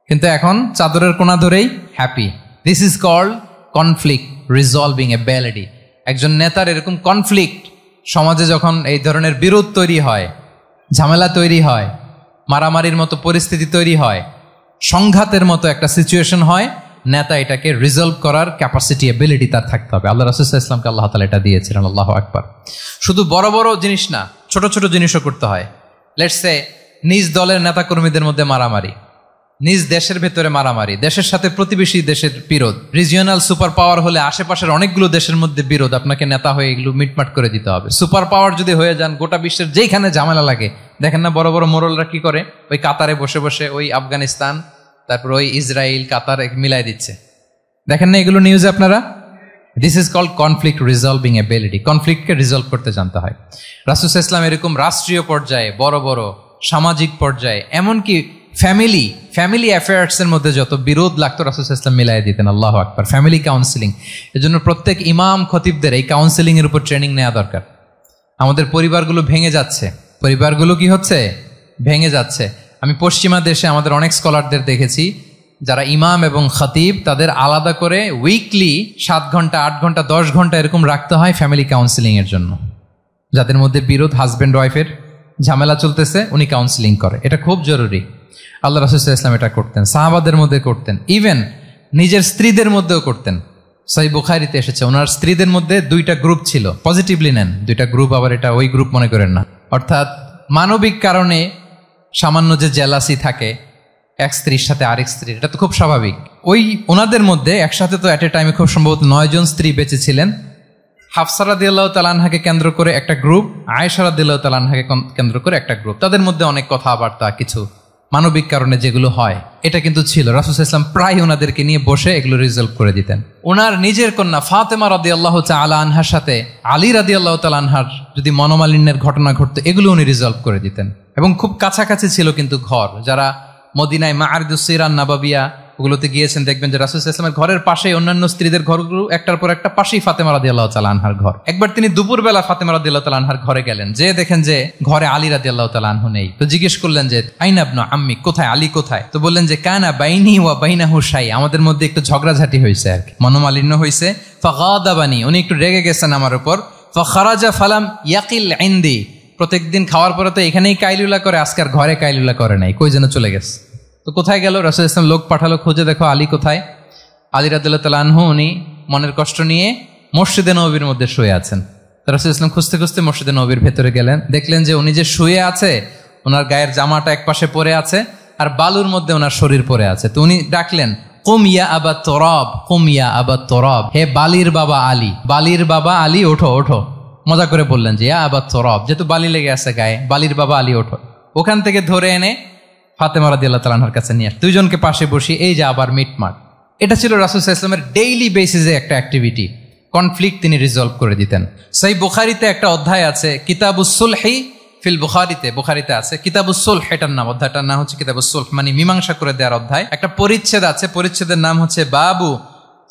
কিন্তু এখন চাদরের কোনা ধরেই happy. This is called conflict resolving ability. একজন নেতার এরকম কনফ্লিক্ট, সমাজে যখন এই ধরনের বিরোধ তৈরি হয়, ঝামেলা তৈরি হয়, মারামারির মতো পরিস্থিতি তৈরি হয়, সংঘাতের মতো একটা সিচুয়েশন হয়, নেতা এটাকে রিজলভ করার ক্যাপাসিটি, এবিলিটি তার থাকতে হবে। আল্লাহ রাসূল সাল্লাল্লাহু আলাইহি ওয়াসাল্লামকে আল্লাহ তাআলা এটা দিয়েছিলেন। আল্লাহু আকবার। শুধু বড় বড় জিনিস না, ছোট ছোট জিনিসও করতে হয়। লেটস সে নিজ দলের নেতা কর্মীদের মধ্যে মারামারি, নিজ দেশের ভেতরে মারামারি, দেশের সাথে প্রতিবেশী দেশের বিরোধ, রিজিওনাল সুপার পাওয়ার হলে আশেপাশের অনেকগুলো দেশের মধ্যে বিরোধ, আপনাকে নেতা হয়ে এগুলো মিটমাট করে দিতে হবে। সুপার পাওয়ার যদি হয়ে যান, গোটা বিশ্বের যেখানে ঝামেলা লাগে, দেখেন না বড় বড় মোড়লরা কি করে? ওই কাতারে বসে বসে ওই আফগানিস্তান, তারপর ওই ইসরায়েল, কাতার মিলাই দিচ্ছে, দেখেন না এগুলো নিউজে আপনারা? This is called conflict resolving ability. কনফ্লিক্টকে রিজলভ করতে জানতে হয়। রাসূল সাল্লাল্লাহু আলাইহি ওয়াসাল্লাম এরকম রাষ্ট্রীয় পর্যায়ে, বড় বড় সামাজিক পর্যায়ে, এমনকি ফ্যামিলি অ্যাফেয়ার্সের মধ্যে যত বিরোধ লাগতো রাসূল সাল্লাল্লাহু আলাইহি ওয়াসাল্লাম মিলাই দিতেন। আল্লাহু আকবার। ফ্যামিলি কাউন্সিলিং, এজন্য প্রত্যেক ইমাম খতিবদের এই কাউন্সিলিং এর উপর ট্রেনিং নেওয়া দরকার। আমাদের পরিবারগুলো ভেঙে যাচ্ছে, পরিবারগুলো কি হচ্ছে? ভেঙে যাচ্ছে। আমি পশ্চিমা দেশে আমাদের অনেক স্কলারদের দেখেছি, যারা ইমাম এবং খতিব, তাদের আলাদা করে উইকলি 7 ঘন্টা 8 ঘন্টা 10 ঘন্টা এরকম রাখতে হয় ফ্যামিলি কাউন্সিলিং এর জন্য। যাদের মধ্যে বিরোধ, হাজব্যান্ড ওয়াইফের ঝামেলা চলতেছে, উনি কাউন্সিলিং করে। এটা খুব জরুরি। আল্লাহ রাসূল সাল্লাল্লাহু আলাইহি ওয়াসাল্লাম এটা করতেন, সাহাবাদের মধ্যে করতেন, ইভেন নিজের স্ত্রীদের মধ্যেও করতেন। সহিহ বুখারীতে এসেছে, ওনার স্ত্রীদের মধ্যে 2টা গ্রুপ ছিল। পজিটিভলি নেন, 2টা গ্রুপ, আবার এটা ওই গ্রুপ মনে করেন না। অর্থাৎ মানবিক কারণে সামান্য যে জেলাসি থাকে এক স্ত্রীর সাথে আরেক স্ত্রীর, এটা তো খুব স্বাভাবিক। ওই ওনাদের মধ্যে একসাথে তো অ্যাট এ টাইমে খুব সম্ভবত 9 জন স্ত্রী বেঁচে ছিলেন। হাফসা রাদিয়াল্লাহু তাআলা আনহাকে কেন্দ্র করে একটা গ্রুপ, আয়েশা রাদিয়াল্লাহু তাআলা আনহাকে কেন্দ্র করে একটা গ্রুপ। তাদের মধ্যে অনেক কথাবার্তা, কিছু মানবিক কারণে যেগুলো হয়, এটা কিন্তু ছিল। রাসূল সাল্লাল্লাহু আলাইহি ওয়াসাল্লাম প্রায় ওনাদেরকে নিয়ে বসে এগুলো রিজলভ করে দিতেন। ওনার নিজের কন্যা ফাতেমা রাদিয়াল্লাহু তাআলা আনহার সাথে আলী রাদিয়াল্লাহু তাআলা আনহার যদি মনোমালিন্যের ঘটনা ঘটতো, এগুলো উনি রিজলভ করে দিতেন। এবং খুব কাছাকাছি ছিল কিন্তু ঘর। যারা মদিনায় মাআরিদুস সিরান নাবাবিয়া ওগুলোতে গিয়েছেন, দেখবেন যে রাসূল সাল্লাল্লাহু আলাইহি ওয়াসাল্লামের ঘরের পাশেই অন্যান্য স্ত্রীদের ঘরগুলো একটার পর একটা, পাশেই ফাতেমা রাদিয়াল্লাহু তাআলা আনহার ঘর। একবার তিনি দুপুরবেলা ফাতেমা রাদিয়াল্লাহু তাআলা আনহার ঘরে গেলেন, যে দেখেন যে ঘরে আলী রাদিয়াল্লাহু তাআলা আনহু নেই। তো জিজ্ঞেস করলেন যে আইনা ইবনু আম্মি, কোথায় আলী, কোথায়? তো বললেন যে কানা বাইনি ওয়া বাইনাহু শাই, আমাদের মধ্যে একটু ঝগড়াঝাটি হয়েছে আর কি, মনোমালিন্য হয়েছে। ফাগাদাবানি, উনি একটু রেগে গেছেন আমার উপর। ফাখারাজা ফালাম ইয়াকিল ইনদি, প্রত্যেকদিন খাওয়ার পরে তো এখানেই কাইলুলা করে, আজকে আর ঘরে কাইলুলা করে নাই, কই যেন চলে গেছে। তো কোথায় গেল? রাসূল সাল্লাল্লাহু আলাইহি ওয়াসাল্লাম লোক পাঠালো, খুঁজে দেখো আলী কোথায়। আলী রাদিয়াল্লাহু তাআলা আনহু উনি মনের কষ্ট নিয়ে মসজিদে নববীর মধ্যে শুয়ে আছেন। রাসূল সাল্লাল্লাহু আলাইহি ওয়াসাল্লাম খুঁজতে খুঁজতে মসজিদে নববীর ভেতরে গেলেন, দেখলেন যে উনি যে শুয়ে আছে, ওনার গায়ের জামাটা এক পাশে পড়ে আছে আর বালুর মধ্যে ওনার শরীর পড়ে আছে। তো উনি ডাকলেন, কুম ইয়া আবা তুরাব, কুম ইয়া আবা তুরাব, হে বালির বাবা আলী, বালির বাবা আলী, ওঠো ওঠো। মজা করে বললেন যে ইয়া আবা তুরাব, যেহেতু বালি লেগে আছে গায়ে, বালির বাবা আলী ওঠো। ওখান থেকে ধরে এনে ফাতেমা রাদিয়াল্লাহু তাআলা আনহার কাছে নিয়ে আসে, দুইজনকে পাশে বসিয়ে এই যে আবার মিটমাট। এটা ছিল রাসূল সাল্লাল্লাহু আলাইহি ওয়াসাল্লামের ডেইলি বেসিসে একটা অ্যাক্টিভিটি। কনফ্লিক্ট তিনি রিজলভ করে দিতেন। সহিহ বুখারীতে একটা অধ্যায় আছে কিতাবুস সুলহি ফিল বুখারীতে আছে কিতাবুস সুলহ, এটার নাম, অধ্যায়টার নাম হচ্ছে কিতাবুস সুলহ, মানে মীমাংসা করে দেওয়ার অধ্যায়। একটা পরিচ্ছেদ আছে, পরিচ্ছেদের নাম হচ্ছে বাবু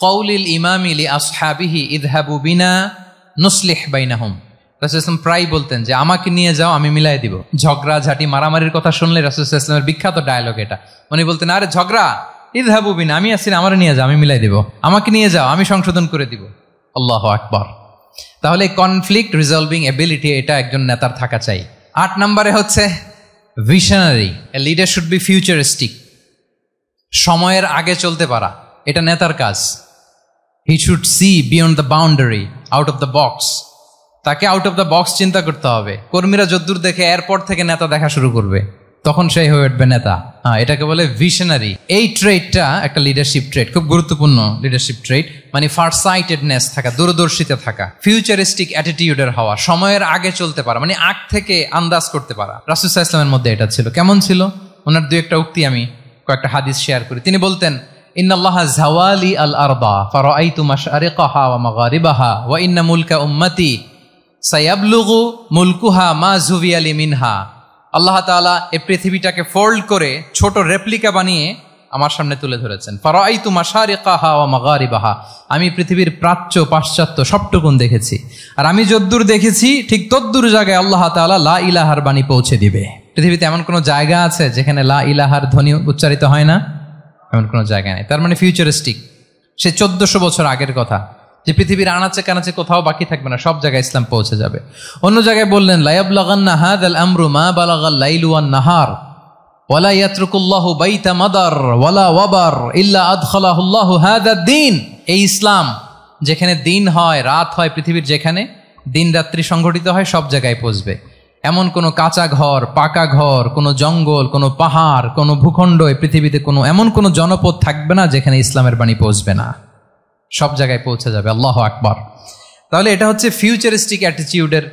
কওলিল ইমামি লি আসহাবিহি ইযহাবু বিনা নুসলিহ বাইনাহুম। রাসূল সাল্লাল্লাহু আলাইহি ওয়াসাল্লাম প্রায় বলতেন যে আমাকে নিয়ে যাও, আমি মিলাই দিব। ঝগড়া ঝাঁটি মারামারির কথা শুনলে রাসূল সাল্লাল্লাহু আলাইহি ওয়াসাল্লামের বিখ্যাত ডায়লগ এটা। উনি বলতেন আরে ঝগড়া, ইযহাবু বিনা, আমি আছি না, আমারে নিয়ে যাও, আমি মিলাই দিব। আমাকে নিয়ে যাও, আমি সংশোধন করে দিব। আল্লাহু আকবার। তাহলে কনফ্লিক্ট রিজলভিং এবিলিটি এটা একজন নেতার থাকা চাই। 8 নম্বরে হচ্ছে visionary. A leader should be futuristic. সময়ের আগে চলতে পারা, এটা নেতার কাজ। He should see beyond the boundary, out of the box. তাকে আউট অফ দ্য বক্স চিন্তা করতে হবে। কর্মীরা যদ্দূর দেখে এরপর থেকে নেতা দেখা শুরু করবে, তখন সেই হয়ে উঠবে নেতা। এটাকে বলে ভিশনারি। এই ট্রেটটা একটা লিডারশিপ ট্রেট, খুব গুরুত্বপূর্ণ লিডারশিপ ট্রেট, মানে ফারসাইটেডনেস থাকা, দূরদর্শিতা থাকা, ফিউচারিস্টিক অ্যাটিটিউডের হওয়া, সময়ের আগে চলতে পারা, মানে আগ থেকে আন্দাজ করতে পারা। রাসূল সাল্লাল্লাহু আলাইহি ওয়াসাল্লামের মধ্যে এটা ছিল। কেমন ছিল? ওনার দুই একটা উক্তি আমি কয়েকটা হাদিস শেয়ার করি। তিনি বলতেন ইন্নাল্লাহা যাওয়ালি আল আরদা ফারাআইতু মাশআরিকাহা ওয়া মাগারিবাহা ওয়া ইন্না মুলকা উম্মতি সায়াবলুগু মুলকুহা মা যুবিয়ালি মিনহা। আল্লাহ তাআলা এই পৃথিবীটাকে ফোল্ড করে ছোট রেপ্লিকা বানিয়ে আমার সামনে তুলে ধরেছেন। ফারাআইতু মাশারিকাহা ওয়া মাগারিবাহা, আমি পৃথিবীর প্রাচ্য পাশ্চাত্য সবটুকুন দেখেছি। আর আমি যদ্দূর দেখেছি ঠিক তদ্দূর জায়গায় আল্লাহ তাআলা লা ইলাহার বাণী পৌঁছে দিবে। পৃথিবীতে এমন কোনো জায়গা আছে যেখানে লা ইলাহার ধ্বনি উচ্চারিত হয় না? এমন কোনো জায়গা নেই। তার মানে ফিউচারিস্টিক। সে 1400 বছর আগের কথা, যে পৃথিবীর আনাচে কানাচে কোথাও বাকি থাকবে না, সব জায়গায় ইসলাম পৌঁছে যাবে। অন্য জায়গায় বললেন লায়াবলাগান্না হাযাল আমরু মা বালাগাল লাইলু ওয়ান নাহার ওয়ালা ইয়াতরুকুল্লাহু বাইতা মাদার ওয়ালা ওয়াবার ইল্লা আদখালাহুল্লাহু হাযাদ দ্বীন। এই ইসলাম যেখানে দিন হয় রাত হয়, পৃথিবীর যেখানে দিন রাত্রি সংঘটিত হয়, সব জায়গায় পৌঁছবে। এমন কোনো কাঁচা ঘর, পাকা ঘর, কোনো জঙ্গল, কোনো পাহাড়, কোনো ভূখণ্ড, এই পৃথিবীতে কোনো এমন কোনো জনপদ থাকবে না যেখানে ইসলামের বাণী পৌঁছবে না। সব জায়গায় পৌঁছে যাবে। আল্লাহু আকবার। তাহলে এটা হচ্ছে ফিউচারিস্টিক অ্যাটিটিউডের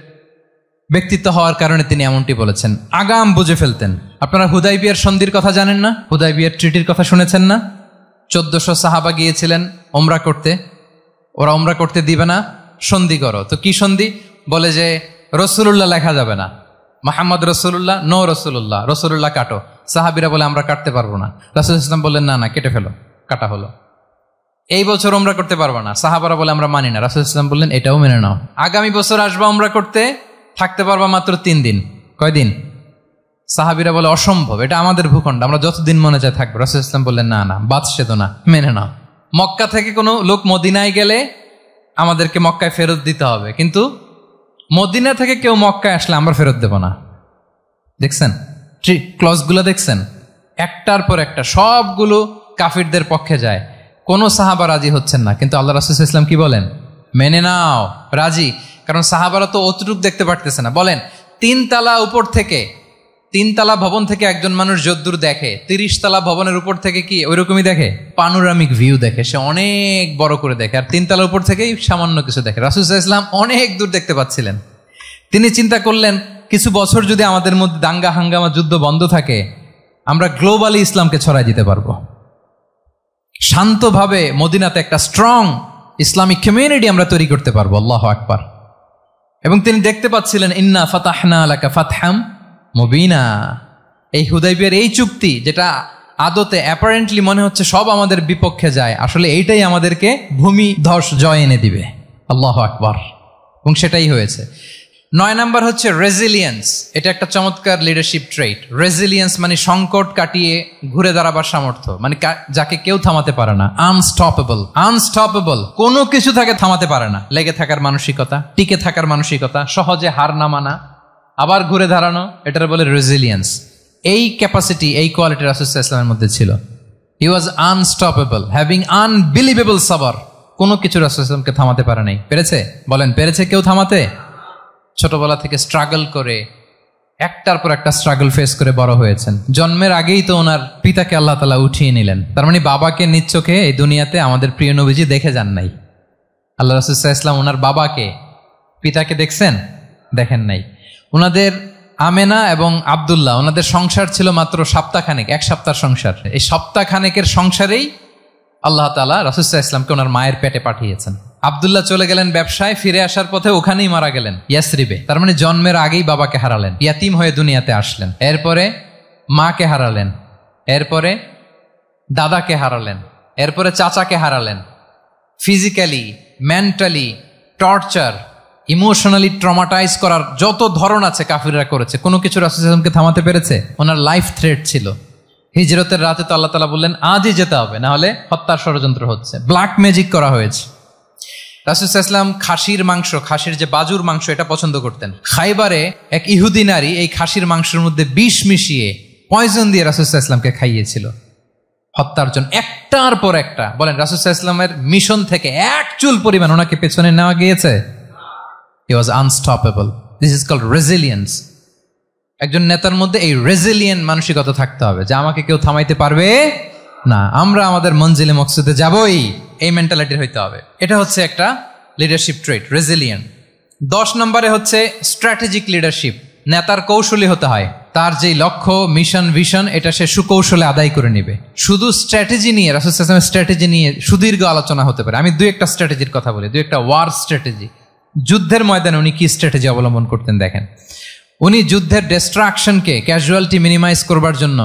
ব্যক্তিত্ব হওয়ার কারণে তিনি এমনটি বলেছেন। আগাম বুঝে ফেলতেন। আপনারা হুদাইবিয়ার সন্ধির কথা জানেন না? হুদাইবিয়ার ট্রিটির কথা শুনেছেন না? 1400 সাহাবা গিয়েছিলেন ওমরা করতে, ওরা ওমরা করতে দিবে না, সন্ধি করো। তো কি সন্ধি? বলে যে রসুলুল্লাহ লেখা যাবে না, মুহাম্মদ রসুলুল্লাহ, নো রসুলুল্লাহ, রসুলুল্লাহ কাটো। সাহাবিরা বলে আমরা কাটতে পারবো না। রাসূল ইসলাম বললেন না না, কেটে ফেলো। কাটা হলো। এই বছর ওমরা করতে পারবো না, সাহাবারা বলে আমরা মানি না। রাসূল ইসলাম বললেন এটাও মেনে নাও। আগামী বছর আসবা ওমরা করতে, থাকতে পারবা মাত্র 3 দিন। কয়দিন? সাহাবিরা বলে অসম্ভব, এটা আমাদের ভূখণ্ড, আমরা যতদিন মনে চায় থাকবো। রাসূল ইসলাম বললেন না না, বাদশাহ না, মেনে নাও। মক্কা থেকে কোনো লোক মদিনায় গেলে আমাদেরকে মক্কায় ফেরত দিতে হবে, কিন্তু মদিনা থেকে কেউ মক্কায় আসলে আমরা ফেরত দেব না। দেখছেন ক্লজগুলো? দেখছেন একটার পর একটা, সবগুলো কাফিরদের পক্ষে যায়। কোনো সাহাবা রাজি হচ্ছেন না, কিন্তু আল্লাহ রাসূল সাল্লাল্লাহু আলাইহি ওয়াসাল্লাম কি বলেন? মেনে নাও, রাজি। কারণ সাহাবারা তো অতটুক দেখতে পারতেছে না। বলেন 3 তালা উপর থেকে, 3 তালা ভবন থেকে একজন মানুষ যদ্দূর দেখে, 30 তালা ভবনের উপর থেকে কি ওইরকমই দেখে? পানোরামিক ভিউ দেখে, সে অনেক বড় করে দেখে। আর 3 তালা উপর থেকেই সামান্য কিছু দেখে। রাসূল সাল্লাল্লাহু আলাইহি ওয়াসাল্লাম অনেক দূর দেখতে পাচ্ছিলেন। তিনি চিন্তা করলেন কিছু বছর যদি আমাদের মধ্যে দাঙ্গা হাঙ্গামা যুদ্ধ বন্ধ থাকে, আমরা গ্লোবালি ইসলামকে ছড়াই দিতে পারবো। শান্তভাবে মদিনাতে একটা স্ট্রং ইসলামিক কমিউনিটি আমরা তৈরি করতে পারবো। আল্লাহু আকবার। এবং তিনি দেখতে পাচ্ছিলেন ইন্না ফাতাহনা লাকা ফাতহাম মুবিনা। এই হুদাইবিয়ার এই চুক্তি, যেটা আদতে অ্যাপারেন্টলি মনে হচ্ছে সব আমাদের বিপক্ষে যায়, আসলে এইটাই আমাদেরকে ভূমি ধস জয় এনে দিবে। আল্লাহু আকবার। এবং সেটাই হয়েছে। 9 নাম্বার হচ্ছে রেজিলিয়েন্স। এটা একটা চমৎকার লিডারশিপ ট্রেট। রেজিলিয়েন্স মানে সংকট কাটিয়ে ঘুরে দাঁড়াবার সামর্থ্য, মানে যাকে কেউ থামাতে পারে না। আনস্টপেবল, আনস্টপেবল, কোনো কিছু তাকে থামাতে পারে না। লেগে থাকার মানসিকতা, টিকে থাকার মানসিকতা, সহজে হার না মানা, আবার ঘুরে দাঁড়ানো, এটার বলে রেজিলিয়েন্স। এই ক্যাপাসিটি, এই কোয়ালিটি রাসূল সাল্লাল্লাহু আলাইহি ওয়াসাল্লামের মধ্যে ছিল। হি ওয়াজ আনস্টপেবল, হ্যাভিং আনবিলিভেবল সাবর। কোনো কিছু রাসূল সাল্লাল্লাহু আলাইহি ওয়াসাল্লামকে থামাতে পারে নাই। পেরেছে? বলেন পেরেছে কেউ থামাতে? ছোটবেলা থেকে স্ট্রাগল করে, একটার পর একটা স্ট্রাগল ফেস করে বড় হয়েছেন। জন্মের আগেই তো ওনার পিতাকে আল্লাহ তাআলা উঠিয়ে নিলেন। তার মানে বাবাকে নিজ চোখে এই দুনিয়াতে আমাদের প্রিয় নবীজি দেখে যান নাই। আল্লাহ রাসূল সাল্লাল্লাহু আলাইহি ওয়াসাল্লাম ওনার বাবাকে পিতাকে দেখছেন? দেখেন নাই। ওনাদের আমেনা এবং আব্দুল্লাহ, ওনাদের সংসার ছিল মাত্র সপ্তাহখানেক, 1 সপ্তাহ সংসার। এই সপ্তাহখানেকের সংসারেই আল্লাহ তাআলা রাসূল সাল্লাল্লাহু আলাইহি ওয়াসাল্লামকে ওনার মায়ের পেটে পাঠিয়েছেন। আব্দুল্লাহ চলে গেলেন ব্যবসায়, ফিরে আসার পথে ওখানেই মারা গেলেন, ইয়াসরিবে। তার মানে জন্মের আগেই বাবাকে হারালেন, ইয়াতিম হয়ে দুনিয়াতে আসলেন। এরপরে মাকে হারালেন, এরপরে দাদাকে হারালেন, এরপরে চাচাকে হারালেন। Physically, mentally torture, emotionally traumatise করার যত ধরন আছে কাফিররা করেছে, কোনো কিছু রাসূল সাল্লাল্লাহু আলাইহি ওয়াসাল্লামকে থামাতে পেরেছে? ওনার লাইফ থ্রেট ছিল। হিজরতের রাতে তো আল্লাহ তাআলা বললেন আজই যেতে হবে, না হলে হত্যার ষড়যন্ত্র হচ্ছে, ব্ল্যাক ম্যাজিক করা হয়েছে। রাসূল সাল্লাল্লাহু আলাইহি ওয়াসাল্লাম খাসির মাংস, খাসির যে বাজুর মাংস, এটা পছন্দ করতেন। খাইবারে এক ইহুদি নারী এই খাসির মাংসের মধ্যে বিষ মিশিয়ে, পয়জন দিয়ে রাসূল সাল্লাল্লাহু আলাইহি ওয়াসাল্লামকে খাইয়েছিল হত্যার জন্য, একটার পর একটা। বলেন রাসূল সাল্লাল্লাহু আলাইহি ওয়াসাল্লামের মিশন থেকে এক চুল পরিমাণ ওনাকে পেছনে নেওয়া গিয়েছে? He was unstoppable. This is called resilience. একজন নেতার মধ্যে এই রেজিলিয়েন্ট মানসিকতা থাকতে হবে যে আমাকে কেউ থামাইতে পারবে না, আমরা আমাদের মঞ্জিলে মকসুদে যাবই, এই মেন্টালিটির হইতে হবে। এটা হচ্ছে একটা লিডারশিপ ট্রেট, রেজিলিয়েন্ট। 10 নম্বরে হচ্ছে স্ট্র্যাটেজিক লিডারশিপ। নেতার কৌশলী হতে হয়, তার যেই লক্ষ্য, মিশন, ভিশন, এটা সে সুকৌশলে আদায় করে নিবে। শুধু স্ট্র্যাটেজি নিয়ে, রাসূল সাল্লাল্লাহু আলাইহি ওয়াসাল্লামের স্ট্র্যাটেজি নিয়ে সুদীর্ঘ আলোচনা হতে পারে। আমি 2-1টা স্ট্র্যাটেজির কথা বলি, 2-1টা ওয়ার স্ট্র্যাটেজি। যুদ্ধের ময়দানে উনি কি স্ট্র্যাটেজি অবলম্বন করতেন দেখেন। উনি যুদ্ধের ডিস্ট্রাকশনকে, ক্যাজুয়ালিটি মিনিমাইজ করবার জন্য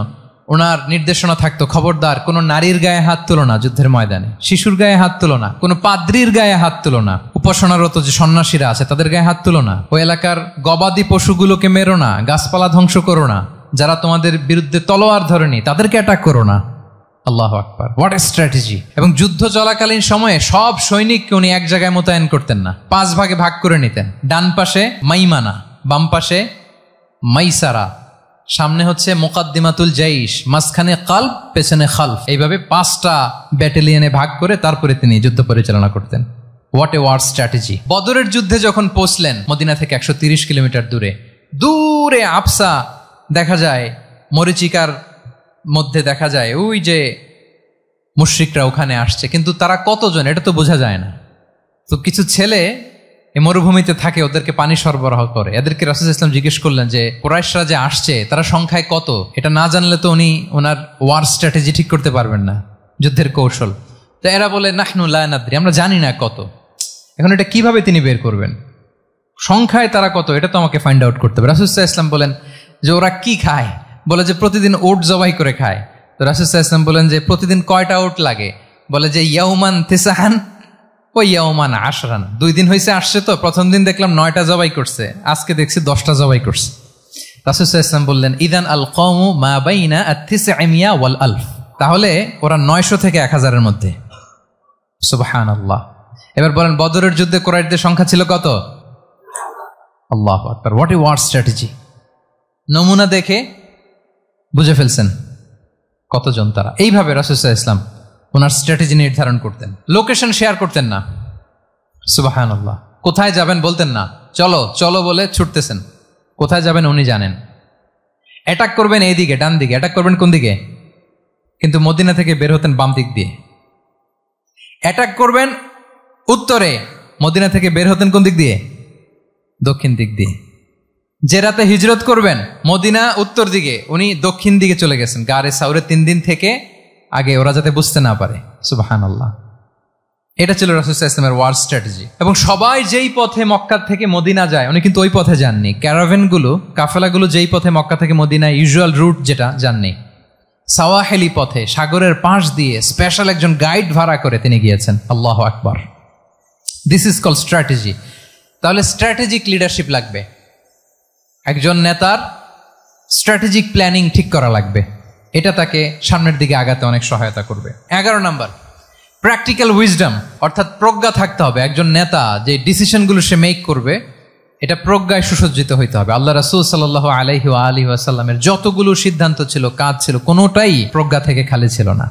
ওনার নির্দেশনা থাকতো, খবরদার কোনো নারীর গায়ে হাত তুলো না যুদ্ধের ময়দানে, শিশুর গায়ে হাত তুলো না, কোনো পাদ্রীর গায়ে হাত তুলো না, উপাসনারত যে সন্ন্যাসীরা আছে তাদের গায়ে হাত তুলো না, ওই এলাকার গবাদি পশুগুলোকে মেরো না, গাছপালা ধ্বংস করো না, যারা তোমাদের বিরুদ্ধে তলোয়ার ধরেনি তাদেরকে অ্যাটাক করো না। আল্লাহু আকবার, হোয়াট এ স্ট্র্যাটেজি! এবং যুদ্ধ চলাকালীন সময়ে সব সৈনিককে উনি এক জায়গায় মোতায়েন করতেন না, 5 ভাগে ভাগ করে নিতেন। ডান পাশে মাইমানা, বাম পাশে মাইসারা, সামনে হচ্ছে মুকাদ্দিমাতুল জাইশ, মাঝখানে কালব, পেছনে খালফ। এইভাবে 5টা ব্যাটালিয়নে ভাগ করে তারপরে তিনি যুদ্ধ পরিচালনা করতেন। What a war strategy! বদরের যুদ্ধে যখন পৌঁছলেন মদিনা থেকে 130 কিলোমিটার দূরে, দূরে আফসা দেখা যায়, মরিচিকার মধ্যে দেখা যায় ওই যে মুশরিকরা ওখানে আসছে, কিন্তু তারা কতজন এটা তো বোঝা যায় না। তো কিছু ছেলে এই মরুভূমিতে থাকে, ওদেরকে পানি সরবরাহ করে। এদেরকে রাসূল সাল্লাল্লাহু আলাইহি ওয়াসাল্লাম জিজ্ঞেস করলেন যে কুরাইশরা যে আসছে তারা সংখ্যায় কত? এটা না জানলে তো উনি ওনার ওয়ার স্ট্র্যাটেজি ঠিক করতে পারবেন না, যুদ্ধের কৌশল। তো এরা বলে নাহনু লা নাদরি, আমরা জানি না কত। এখন এটা কিভাবে তিনি বের করবেন? সংখ্যায় তারা কত এটা তো আমাকে ফাইন্ড আউট করতে হবে। রাসূল সাল্লাল্লাহু আলাইহি ওয়াসাল্লাম বলেন যে ওরা কি খায়? বলে যে প্রতিদিন ওট জবাই করে খায়। তো রাসূল সাল্লাল্লাহু আলাইহি ওয়াসাল্লাম বলেন যে প্রতিদিন কয়টা ওট লাগে? বলে যে ইয়াউমান তিসআন ও ইয়াউমান আশরান। 2 দিন হয়েছে আসছে, তো প্রথম দিন দেখলাম 9টা জবাই করছে, আজকে দেখছি 10টা জবাই করছে। রাসূল সাল্লাল্লাহু আলাইহি ওয়াসাল্লাম বললেন ইদান আল কওমু মা বাইনা আত-তিসআমিয়া ওয়াল আলফ, তাহলে ওরা 900 থেকে 1000-এর মধ্যে। সুবহানাল্লাহ। এবার বলেন বদরের যুদ্ধে কুরাইশদের সংখ্যা ছিল কত? আল্লাহু আকবার, হোয়াট এ ওয়ার স্ট্র্যাটেজি! নমুনা দেখে বুঝে ফেলছেন কতজন তারা। এইভাবে রাসূল সাল্লাল্লাহু আলাইহি ওয়াসাল্লাম ওনার স্ট্র্যাটেজি নির্ধারণ করতেন। লোকেশন শেয়ার করতেন না, সুবহানাল্লাহ। কোথায় যাবেন বলতেন না, চলো চলো বলে ছুটতেছেন। কোথায় যাবেন উনি জানেন। অ্যাটাক করবেন এইদিকে, ডান দিকে, অ্যাটাক করবেন কোন দিকে? কিন্তু মদিনা থেকে বের হতেন বাম দিক দিয়ে। অ্যাটাক করবেন উত্তরে, মদিনা থেকে বের হতেন কোন দিক দিয়ে? দক্ষিণ দিক দিয়ে। যে রাতে হিজরত করবেন মদিনা উত্তর দিকে, উনি দক্ষিণ দিকে চলে গেছেন গারে সাউরে 3 দিন থেকে আগে, ওরা যাতে বুঝতে না পারে। সুবহানাল্লাহ। এটা ছিল রাসূল সাল্লাল্লাহু আলাইহি ওয়াসাল্লামের ওয়ার স্ট্র্যাটেজি। এবং সবাই যেই পথে মক্কা থেকে মদিনা যায় উনি কিন্তু ওই পথে যাননি। ক্যারাভেনগুলো, কাফেলাগুলো যেই পথে মক্কা থেকে মদিনা ইউজুয়াল রুট যেটা, যাননি। সাওয়াহেলি পথে, সাগরের পাশ দিয়ে স্পেশাল একজন গাইড ভাড়া করে তিনি গিয়েছেন। আল্লাহু আকবার। This is called strategy. তাহলে স্ট্র্যাটেজিক লিডারশিপ লাগবে। একজন নেতার স্ট্র্যাটেজিক প্ল্যানিং ঠিক করা লাগবে, এটা তাকে সামনের দিকে আগাতে অনেক সহায়তা করবে। 11 নম্বর, প্র্যাকটিক্যাল উইজডম, অর্থাৎ প্রজ্ঞা থাকতে হবে। একজন নেতা যে ডিসিশনগুলো সে মেক করবে এটা প্রজ্ঞায় সুসজ্জিত হইতে হবে। আল্লাহ রাসূল সাল্লাল্লাহু আলাইহি ওয়া আলিহি ওয়াসাল্লামের যতগুলো সিদ্ধান্ত ছিল, কাজ ছিল, কোনোটাই প্রজ্ঞা থেকে খালি ছিল না,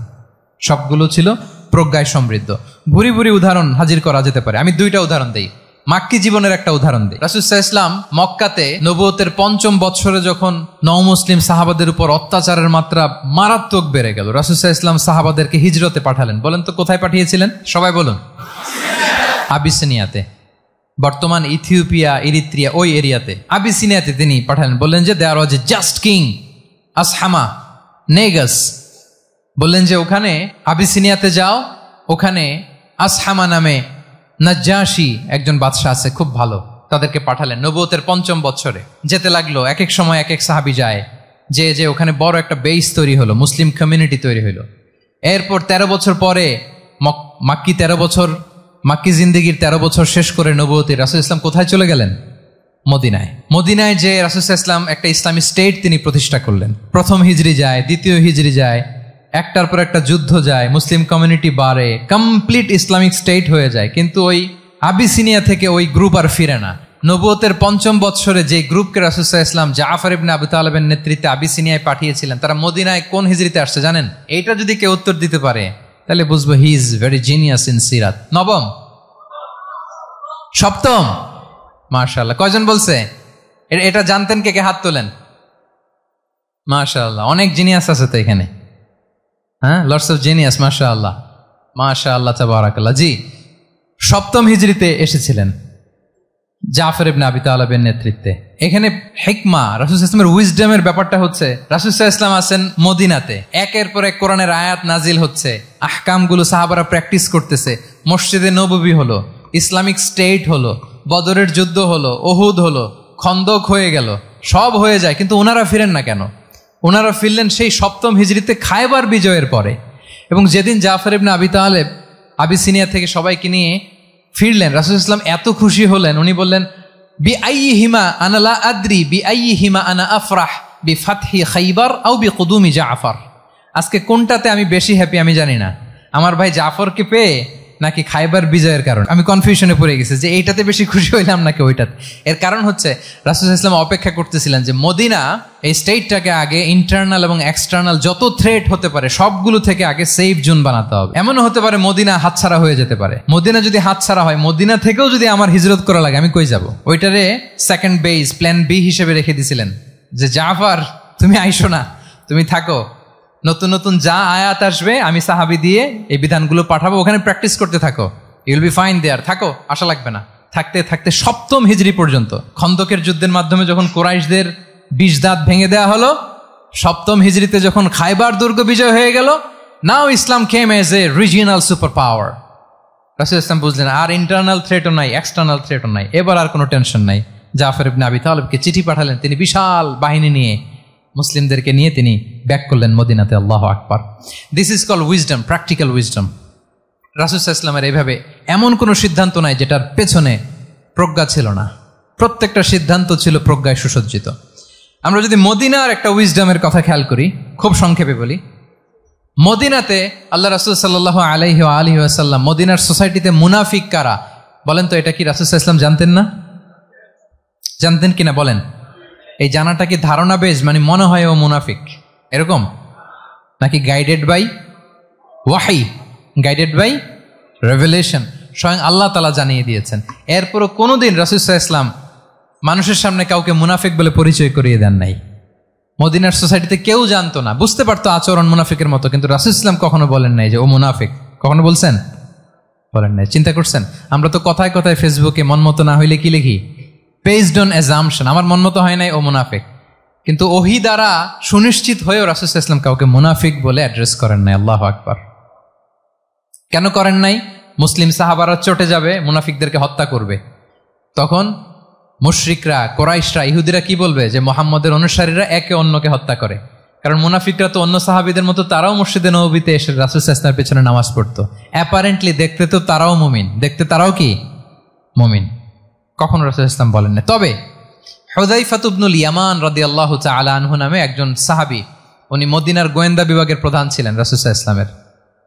সবগুলো ছিল প্রজ্ঞায় সমৃদ্ধ। ভুরি ভুরি উদাহরণ হাজির করা যেতে পারে। আমি 2টা উদাহরণ দেই, মাক্কি জীবনের একটা উদাহরণ দিই। রাসূল সাল্লাল্লাহু আলাইহি ওয়াসাল্লাম মক্কাতে নবুয়তের 5ম বৎসরে যখন নও-মুসলিম সাহাবাদের উপর অত্যাচারের মাত্রা মারাত্মক বেড়ে গেল, রাসূল সাল্লাল্লাহু আলাইহি ওয়াসাল্লাম সাহাবাদেরকে হিজরতে পাঠালেন। বলেন তো কোথায় পাঠিয়েছিলেন? সবাই বলুন। আবিসিনিয়াতে। বর্তমান ইথিওপিয়া, ইরিত্রিয়া, ওই এরিয়াতে আবিসিনিয়াতে তিনি পাঠালেন। বললেন যে দেয়ার ওয়াজ এ জাস্ট কিং আসহামা নেগাস। বললেন যে ওখানে আবিসিনিয়াতে যাও, ওখানে আসহামা নামে নাজ্জাশী একজন বাদশাহ আছে, খুব ভালো। তাদেরকে পাঠালেন নবুয়তের ৫ম বছরে। যেতে লাগলো, এক এক সময় এক এক সাহাবি যায়, যে ওখানে বড় একটা বেস তৈরি হলো, মুসলিম কমিউনিটি তৈরি হলো। এরপর ১৩ বছর পরে মাক্কি জিন্দিগির ১৩ বছর শেষ করে নবুয়তের রাসূল ইসলাম কোথায় চলে গেলেন? মদিনায়। মদিনায় যে রাসূল ইসলাম একটা ইসলামী স্টেট তিনি প্রতিষ্ঠা করলেন। প্রথম হিজরি যায়, দ্বিতীয় হিজরি যায়, একটার পর একটা যুদ্ধ যায়, মুসলিম কমিউনিটি বাড়ে, কমপ্লিট ইসলামিক স্টেট হয়ে যায়। কিন্তু ওই আবিসিনিয়া থেকে ওই গ্রুপ আর ফিরে না। নবুয়তের ৫ম বছরে যে গ্রুপকে রাসূল ইসলাম জাফর ইবনে আবু তালেবের নেতৃত্বে আবিসিনিয়ায় পাঠিয়েছিলেন, তারা মদিনায় কোন হিজরিতে আসছে জানেন? এইটা যদি কেউ উত্তর দিতে পারে তাহলে বুঝবো he is very genius in সিরাত। নবম, সপ্তম, মাশাআল্লাহ। কয়জন বলছে? এটা জানতেন? কে কে হাত তোলেন? মাশাআল্লাহ, অনেক জিনিয়াস আছে তো এখানে। হ্যাঁ, লটস অফ জিনিয়াস, মাশাআল্লাহ, মাশাআল্লাহ, তাবারাকাল্লাহ। জি, ৭ম হিজরিতে এসেছিলেন জাফর ইবনে আবি তালেবের নেতৃত্বে। এখানে হিকমা, রাসূল ইসলামের উইজডমের ব্যাপারটা হচ্ছে, রাসূল ইসলাম আছেন মদিনাতে, একের পর এক কোরআনের আয়াত নাজিল হচ্ছে, আহকামগুলো সাহাবারা প্র্যাকটিস করতেছে, মসজিদে নববী হলো, ইসলামিক স্টেট হলো, বদরের যুদ্ধ হলো, উহুদ হলো, খন্দক হয়ে গেল, সব হয়ে যায়। কিন্তু ওনারা ফিরেন না কেন? ওনারা ফিরলেন সেই ৭ম হিজরিতে খায়বার বিজয়ের পরে। এবং যেদিন জাফর ইবনে আবি তালেব আবিসিনিয়া থেকে সবাইকে নিয়ে ফিরলেন, রাসূল ইসলাম এত খুশি হলেন, উনি বললেন বিআইয়িহিমা আনা লা আদরি বিআইয়িহিমা আনা আফরাহ বিফাতহি খাইবার আও বিকুদুমি জাফর। আজকে কোনটাতে আমি বেশি হ্যাপি আমি জানি না, আমার ভাই জাফরকে পেয়ে নাকি খাইবার বিজয়ের কারণ। আমি কনফিউশনে পড়ে গেছি যে এইটাতে বেশি খুশি হইলাম নাকি ওইটাতে। এর কারণ হচ্ছে রাসূল ইসলাম অপেক্ষা করতেছিলেন যে মদিনা এই স্টেটটাকে আগে ইন্টারনাল এবং এক্সটার্নাল যত থ্রেট হতে পারে সবগুলো থেকে আগে সেফ জোন বানাতে হবে। এমনও হতে পারে মদিনা হাতছাড়া হয়ে যেতে পারে। মদিনা যদি হাতছাড়া হয়, মদিনা থেকেও যদি আমার হিজরত করা লাগে, আমি কই যাব? ওইটারে সেকেন্ড বেস, প্ল্যান বি হিসেবে রেখে দিছিলেন যে জাফর তুমি আইসো না, তুমি থাকো, নতুন নতুন যা আয়াত আসবে আমি সাহাবি দিয়ে এই বিধানগুলো পাঠাবো, ওখানে প্র্যাকটিস করতে থাকো, ইউ উইল বি ফাইন দেয়ার, থাকো, আশা লাগবে না। থাকতে থাকতে ৭ম হিজরি পর্যন্ত, খন্দকের যুদ্ধের মাধ্যমে যখন কুরাইশদের ২০ দাঁত ভেঙে দেওয়া হলো, ৭ম হিজরিতে যখন খায়বার দুর্গ বিজয় হয়ে গেল, now Islam came as a regional super power. রাসূল ইসলাম বুঝলেন আর ইন্টারনাল থ্রেটও নাই, এক্সটার্নাল থ্রেটও নাই, এবার আর কোনো টেনশন নাই। জাফর ইবনে আবি তালেবকে চিঠি পাঠালেন, তিনি বিশাল বাহিনী নিয়ে মুসলিমদেরকে নিয়ে তিনি ব্যাক করলেন মদিনাতে। আল্লাহু আকবার। This is call wisdom, practical wisdom. রাসূল ইসলামের এইভাবে এমন কোনো সিদ্ধান্ত নাই যেটার পেছনে প্রজ্ঞা ছিল না, প্রত্যেকটা সিদ্ধান্ত ছিল প্রজ্ঞায় সুসজ্জিত। আমরা যদি মদিনার একটা উইজডমের কথা খেয়াল করি, খুব সংক্ষেপে বলি, মদিনাতে আল্লাহ রাসূল সাল্লাল্লাহু আলাইহি ওয়া আলিহি ওয়াসাল্লাম, মদিনার সোসাইটিতে মুনাফিক কারা বলেন তো? এটা কি রাসূল ইসলাম জানতেন না? জানতেন কিনা বলেন? এই জানাটা কি ধারণা বেজ, মানে মনে হয় ও মুনাফিক এরকম, নাকি গাইডেড বাই ওয়াহি, গাইডেড বাই রেভেলেশন? স্বয়ং আল্লাহ তাআলা জানিয়ে দিয়েছেন। এরপরও কোনোদিন রাসূল সাল্লাল্লাহু আলাইহি ওয়াসাল্লাম মানুষের সামনে কাউকে মুনাফিক বলে পরিচয় করিয়ে দেন নাই। মদিনার সোসাইটিতে কেউ জানতো না, বুঝতে পারতো আচরণ মুনাফিকের মতো, কিন্তু রাসূল ইসলাম কখনো বলেন নাই যে ও মুনাফিক। কখনো বলছেন? বলেন নাই। চিন্তা করছেন? আমরা তো কথায় কথায় ফেসবুকে মন মতো না হইলে কি লিখি? বেসড অন অ্যাজাম্পশন, আমার মন মতো হয় নাই, ও মুনাফিক। কিন্তু ওহী দ্বারা সুনিশ্চিত হয়েও রাসূল সাল্লাল্লাহু আলাইহি ওয়াসাল্লাম কাউকে মুনাফিক বলে অ্যাড্রেস করেন নাই। আল্লাহু আকবার। কেন করেন নাই? মুসলিম সাহাবারা চটে যাবে, মুনাফিকদেরকে হত্যা করবে, তখন মুশরিকরা, কোরাইশরা, ইহুদিরা কি বলবে? যে মুহাম্মদের অনুসারীরা একে অন্যকে হত্যা করে। কারণ মুনাফিকরা তো অন্য সাহাবীদের মতো তারাও মসজিদে নববীতে এসে রাসূল সাল্লাল্লাহু আলাইহি ওয়াসাল্লামের পেছনে নামাজ পড়তো। অ্যাপারেন্টলি দেখতে তো তারাও মুমিন, দেখতে তারাও কি মুমিন। কখনো রাসূল সাল্লাল্লাহু আলাইহি ওয়াসাল্লাম বলেন না। তবে হুযায়ফা ইবনুল ইয়ামান রাদিয়াল্লাহু তাআলা আনহু নামে একজন সাহাবী, উনি মদিনার গোয়েন্দা বিভাগের প্রধান ছিলেন রাসূল সাল্লাল্লাহু আলাইহি ওয়াসাল্লামের।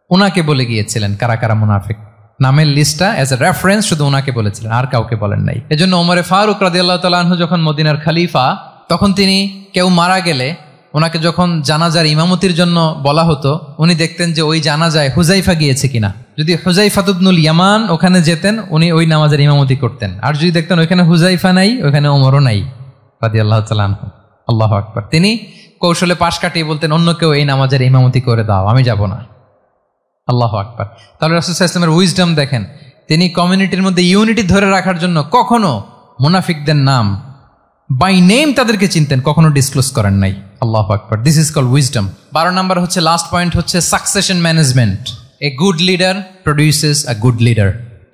উনাকে বলে গিয়েছিলেন কারা কারা মুনাফিক, নামের লিস্টটা অ্যাজ এ রেফারেন্স শুধু ওনাকে বলেছিলেন, আর কাউকে বলেন নাই। এজন্য ওমরে ফারুক রাদিয়াল্লাহু তাআলা আনহু যখন মদিনার খলিফা, তখন তিনি কেউ মারা গেলে ওনাকে যখন জানাজার ইমামতির জন্য বলা হতো, উনি দেখতেন যে ওই জানাজায় হুযায়ফা গিয়েছে কিনা। যদি হুযায়ফা ইবনুল ইয়ামান ওখানে যেতেন, উনি ওই নামাজের ইমামতি করতেন। আর যদি দেখতেন ওইখানে হুযায়ফা নাই, ওইখানে ওমরও নাই রাদিয়াল্লাহু তাআলা আনহু, আল্লাহু আকবার, তিনি কৌশলে পাশ কাটিয়ে বলতেন অন্য কেউ এই নামাজের ইমামতি করে দাও, আমি যাব না। আল্লাহু আকবার। তাহলে রাসূল সাল্লাল্লাহু আলাইহি ওয়াসাল্লামের উইজডম দেখেন, তিনি কমিউনিটির মধ্যে ইউনিটি ধরে রাখার জন্য কখনো মুনাফিকদের নাম বাই নেম তাদেরকে চিনতেন, কখনো ডিসক্লোজ করেন নাই। আল্লাহু আকবার, দিস ইজ কল্ড উইজডম। 12 নম্বর হচ্ছে লাস্ট পয়েন্ট হচ্ছে succession management. A good leader produces a good leader,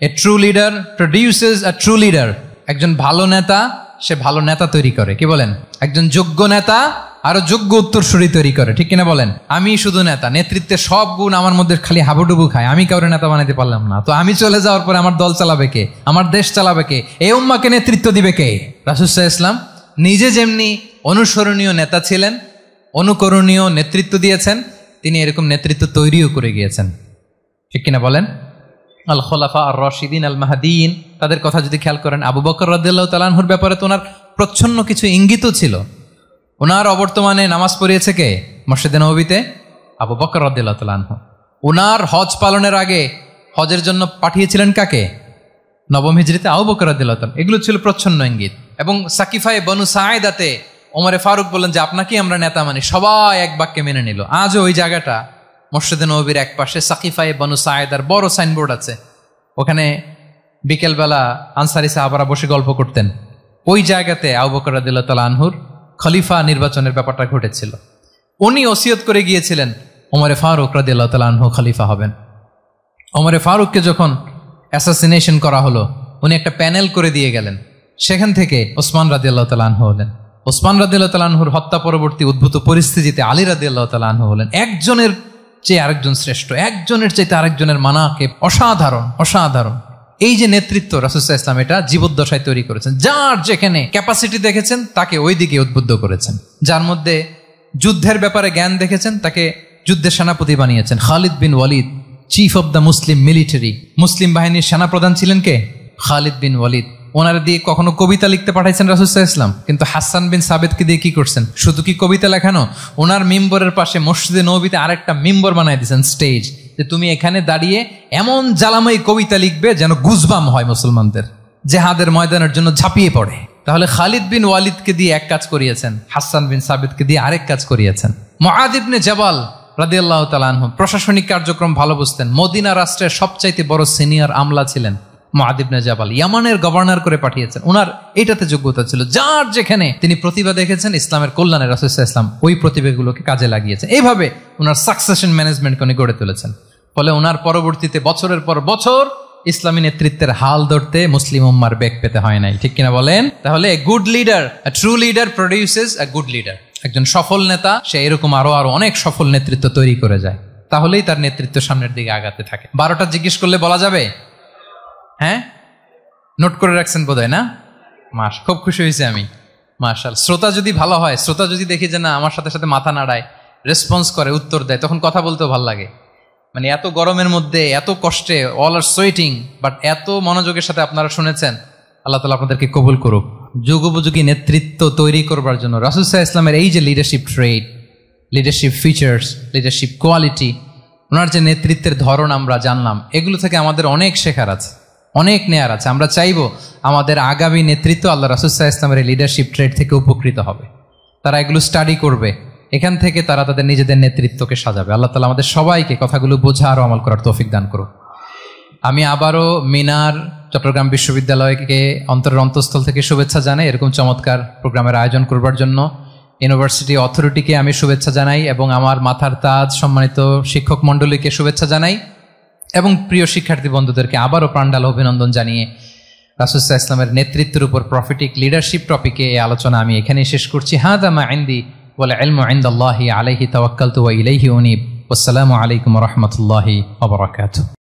a true leader produces a true leader. একজন ভালো নেতা সে ভালো নেতা তৈরি করে, কি বলেন? একজন যোগ্য নেতা আরো যোগ্য উত্তরসূরি তৈরি করে, ঠিক কিনা বলেন? আমি শুধু নেতা, নেতৃত্বের সব গুণ আমার মধ্যে খালি হাবুডুবু খায়, আমি কাউরে নেতা বানাতে পারলাম না, তো আমি চলে যাওয়ার পরে আমার দল চালাবে কে? আমার দেশ চালাবে কে? এই উম্মাকে নেতৃত্ব দিবে কে? রাসূল সাল্লাল্লাহু আলাইহি ওয়াসাল্লাম নিজে যেমনি অনুসরণীয় নেতা ছিলেন, অনুকরণীয় নেতৃত্ব দিয়েছেন, তিনি এরকম নেতৃত্ব তৈরিও করে গিয়েছেন, ঠিক কিনা বলেন? আল খোলাফা আর রশিদিন আল মাহদিন, তাদের কথা যদি খেয়াল করেন, আবু বকর রাদিয়াল্লাহু তাআলা আনহুর ব্যাপারে তো ওনার প্রচ্ছন্ন কিছু ইঙ্গিতও ছিল। ওনার অবর্তমানে নামাজ পড়িয়েছে কে মসজিদে নববীতে? আবু বকর রাদিয়াল্লাহু তাআলা আনহু। ওনার হজ পালনের আগে হজের জন্য পাঠিয়েছিলেন কাকে? নবম হিজরিতে আবু বকর রাদিয়াল্লাহু তাআলা। এগুলো ছিল প্রচ্ছন্ন ইঙ্গিত। এবং সাকিফায়ে বনু সাঈদাতে ওমরে ফারুক বললেন যে আপনাকেই আমরা নেতা মানি, সবাই এক বাক্যে মেনে নিল। আজও ওই জায়গাটা মসজিদে নববীর এক পাশে সাকিফায়ে বনু সাঈদার বড় সাইনবোর্ড আছে, ওখানে বিকেলবেলা আনসারি সাহাবারা বসে গল্প করতেন। ওই জায়গাতে আবু বকর রাদিয়াল্লাহু তাআলা আনহুর খলিফা নির্বাচনের ব্যাপারটা ঘটেছিল। উনি ওসিয়ত করে গিয়েছিলেন ওমরে ফারুক রাদিয়াল্লাহু তাআলা আনহু খলিফা হবেন। ওমরে ফারুককে যখন অ্যাসাসিনেশন করা হলো, উনি একটা প্যানেল করে দিয়ে গেলেন। সেখান থেকে ওসমান রাদিয়াল্লাহু তাআলা আনহু হলেন। ওসমান রাদিয়াল্লাহু তাআলা আনহুর হত্যা পরবর্তী উদ্ভূত পরিস্থিতিতে আলী রাদিয়াল্লাহু তাআলা আনহু হলেন। একজনের চেয়ে আরেকজন শ্রেষ্ঠ, একজনের চাইতে আরেকজনের মানাকে অসাধারণ, অসাধারণ। এই যে নেতৃত্ব রাসূল সাল্লাল্লাহু আলাইহি ওয়াসাল্লাম এটা জীবদ্দশায় তৈরি করেছেন। যার যেখানে ক্যাপাসিটি দেখেছেন তাকে ওই দিকে উদ্বুদ্ধ করেছেন। যার মধ্যে যুদ্ধের ব্যাপারে জ্ঞান দেখেছেন তাকে যুদ্ধের সেনাপতি বানিয়েছেন। Khalid bin Walid, chief of the Muslim military, মুসলিম বাহিনীর সেনাপ্রধান ছিলেন কে? খালিদ বিন ওয়ালিদ। ওনার দিয়ে কখনো কবিতা লিখতে পাঠাইছেন রাসূল সাল্লাল্লাহু আলাইহি ওয়াসাল্লাম, কিন্তু হাসান বিন সাবিতকে দিয়ে কি করছেন? শুধু কি কবিতা লেখানো, ওনার মিম্বরের পাশে মসজিদে নববীতে আরেকটা মিম্বর বানাই দিয়েছেন, স্টেজ, যে তুমি এখানে দাঁড়িয়ে এমন জ্বালাময়ী কবিতা লিখবে যেন গুজবাম হয় মুসলমানদের, জেহাদের ময়দানের জন্য ঝাঁপিয়ে পড়ে। তাহলে খালিদ বিন ওয়ালিদকে দিয়ে এক কাজ করিয়েছেন, হাসান বিন সাবিতকে দিয়ে আরেক কাজ করিয়েছেন। মুআয ইবনে জাবাল রাদিয়াল্লাহু তাআলা আনহু প্রশাসনিক কার্যক্রম ভালো বুঝতেন। মদিনা রাষ্ট্রের সবচাইতে বড় সিনিয়র আমলা ছিলেন মুআয ইবনে জাবাল, ইয়ামানের গভর্নর করে পাঠিয়েছেন। ওনার এটাতে যোগ্যতা ছিল। যার যেখানে তিনি প্রতিভা দেখেছেন ইসলামের কল্যাণে, রাসূল সাল্লাল্লাহু আলাইহি ওয়াসাল্লাম ওই প্রতিভাগুলোকে কাজে লাগিয়েছেন। এইভাবে ওনার সাকসেশন ম্যানেজমেন্ট উনি গড়ে তুলেছেন। ফলে ওনার পরবর্তীতে বছরের পর বছর ইসলামী নেতৃত্বের হাল ধরতে মুসলিম উম্মার বেগ পেতে হয় নাই, ঠিক কিনা বলেন? তাহলে good leader, true leader produces a good leader. একজন সফল নেতা সে এরকম আরো অনেক সফল নেতৃত্ব তৈরি করে যায়, তাহলেই তার নেতৃত্ব সামনের দিকে আগাতে থাকে। 12টা জিজ্ঞেস করলে বলা যাবে? হ্যাঁ, নোট করে রাখছেন বোধহয় না? খুব খুশি হয়েছে আমি, মাশাআল্লাহ। শ্রোতা যদি ভালো হয়, শ্রোতা যদি দেখি যে না আমার সাথে সাথে মাথা নাড়ায়, রেসপন্স করে, উত্তর দেয়, তখন কথা বলতেও ভালো লাগে। মানে এত গরমের মধ্যে, এত কষ্টে, অল আর সোয়েটিং, বাট এত মনোযোগের সাথে আপনারা শুনেছেন। আল্লাহ তাআলা আপনাদেরকে কবুল করুক। যুগোপযোগী নেতৃত্ব তৈরি করবার জন্য রাসূল সাল্লাল্লাহু আলাইহি ওয়াসাল্লামের এই যে leadership trait, leadership features, leadership quality, ওনার যে নেতৃত্বের ধরন আমরা জানলাম, এগুলো থেকে আমাদের অনেক শেখার আছে, অনেক নেয়ার আছে। আমরা চাইবো আমাদের আগামী নেতৃত্ব আল্লাহ রাসূল সাল্লাল্লাহু আলাইহি ওয়াসাল্লামের এই লিডারশিপ ট্রেড থেকে উপকৃত হবে। তারা এগুলো স্টাডি করবে, এখান থেকে তারা তাদের নিজেদের নেতৃত্বকে সাজাবে। আল্লাহ তাআলা আমাদের সবাইকে কথাগুলো বোঝা আর আমল করার তৌফিক দান করুন। আমি আবারও মিনার চট্টগ্রাম বিশ্ববিদ্যালয়কে অন্তরের অন্তঃস্থল থেকে শুভেচ্ছা জানাই এরকম চমৎকার প্রোগ্রামের আয়োজন করবার জন্য। ইউনিভার্সিটি অথরিটিকে আমি শুভেচ্ছা জানাই এবং আমার মাথার তাজ সম্মানিত শিক্ষক মণ্ডলীকে শুভেচ্ছা জানাই এবং প্রিয় শিক্ষার্থী বন্ধুদেরকে আবারও প্রাণঢাল অভিনন্দন জানিয়ে রাসূল সাল্লাল্লাহু আলাইহি ওয়াসাল্লামের নেতৃত্বের উপর প্রফিটিক লিডারশিপ টপিকে এই আলোচনা আমি এখানেই শেষ করছি। হাদা মা ইনদি ওয়াল ইলমু ইনদাল্লাহি আলাইহি তাওয়াক্কালতু ওয়া ইলাইহি উনীব। ওয়াসসালামু আলাইকুম ওয়া রাহমাতুল্লাহি ওয়া বারাকাতুহু।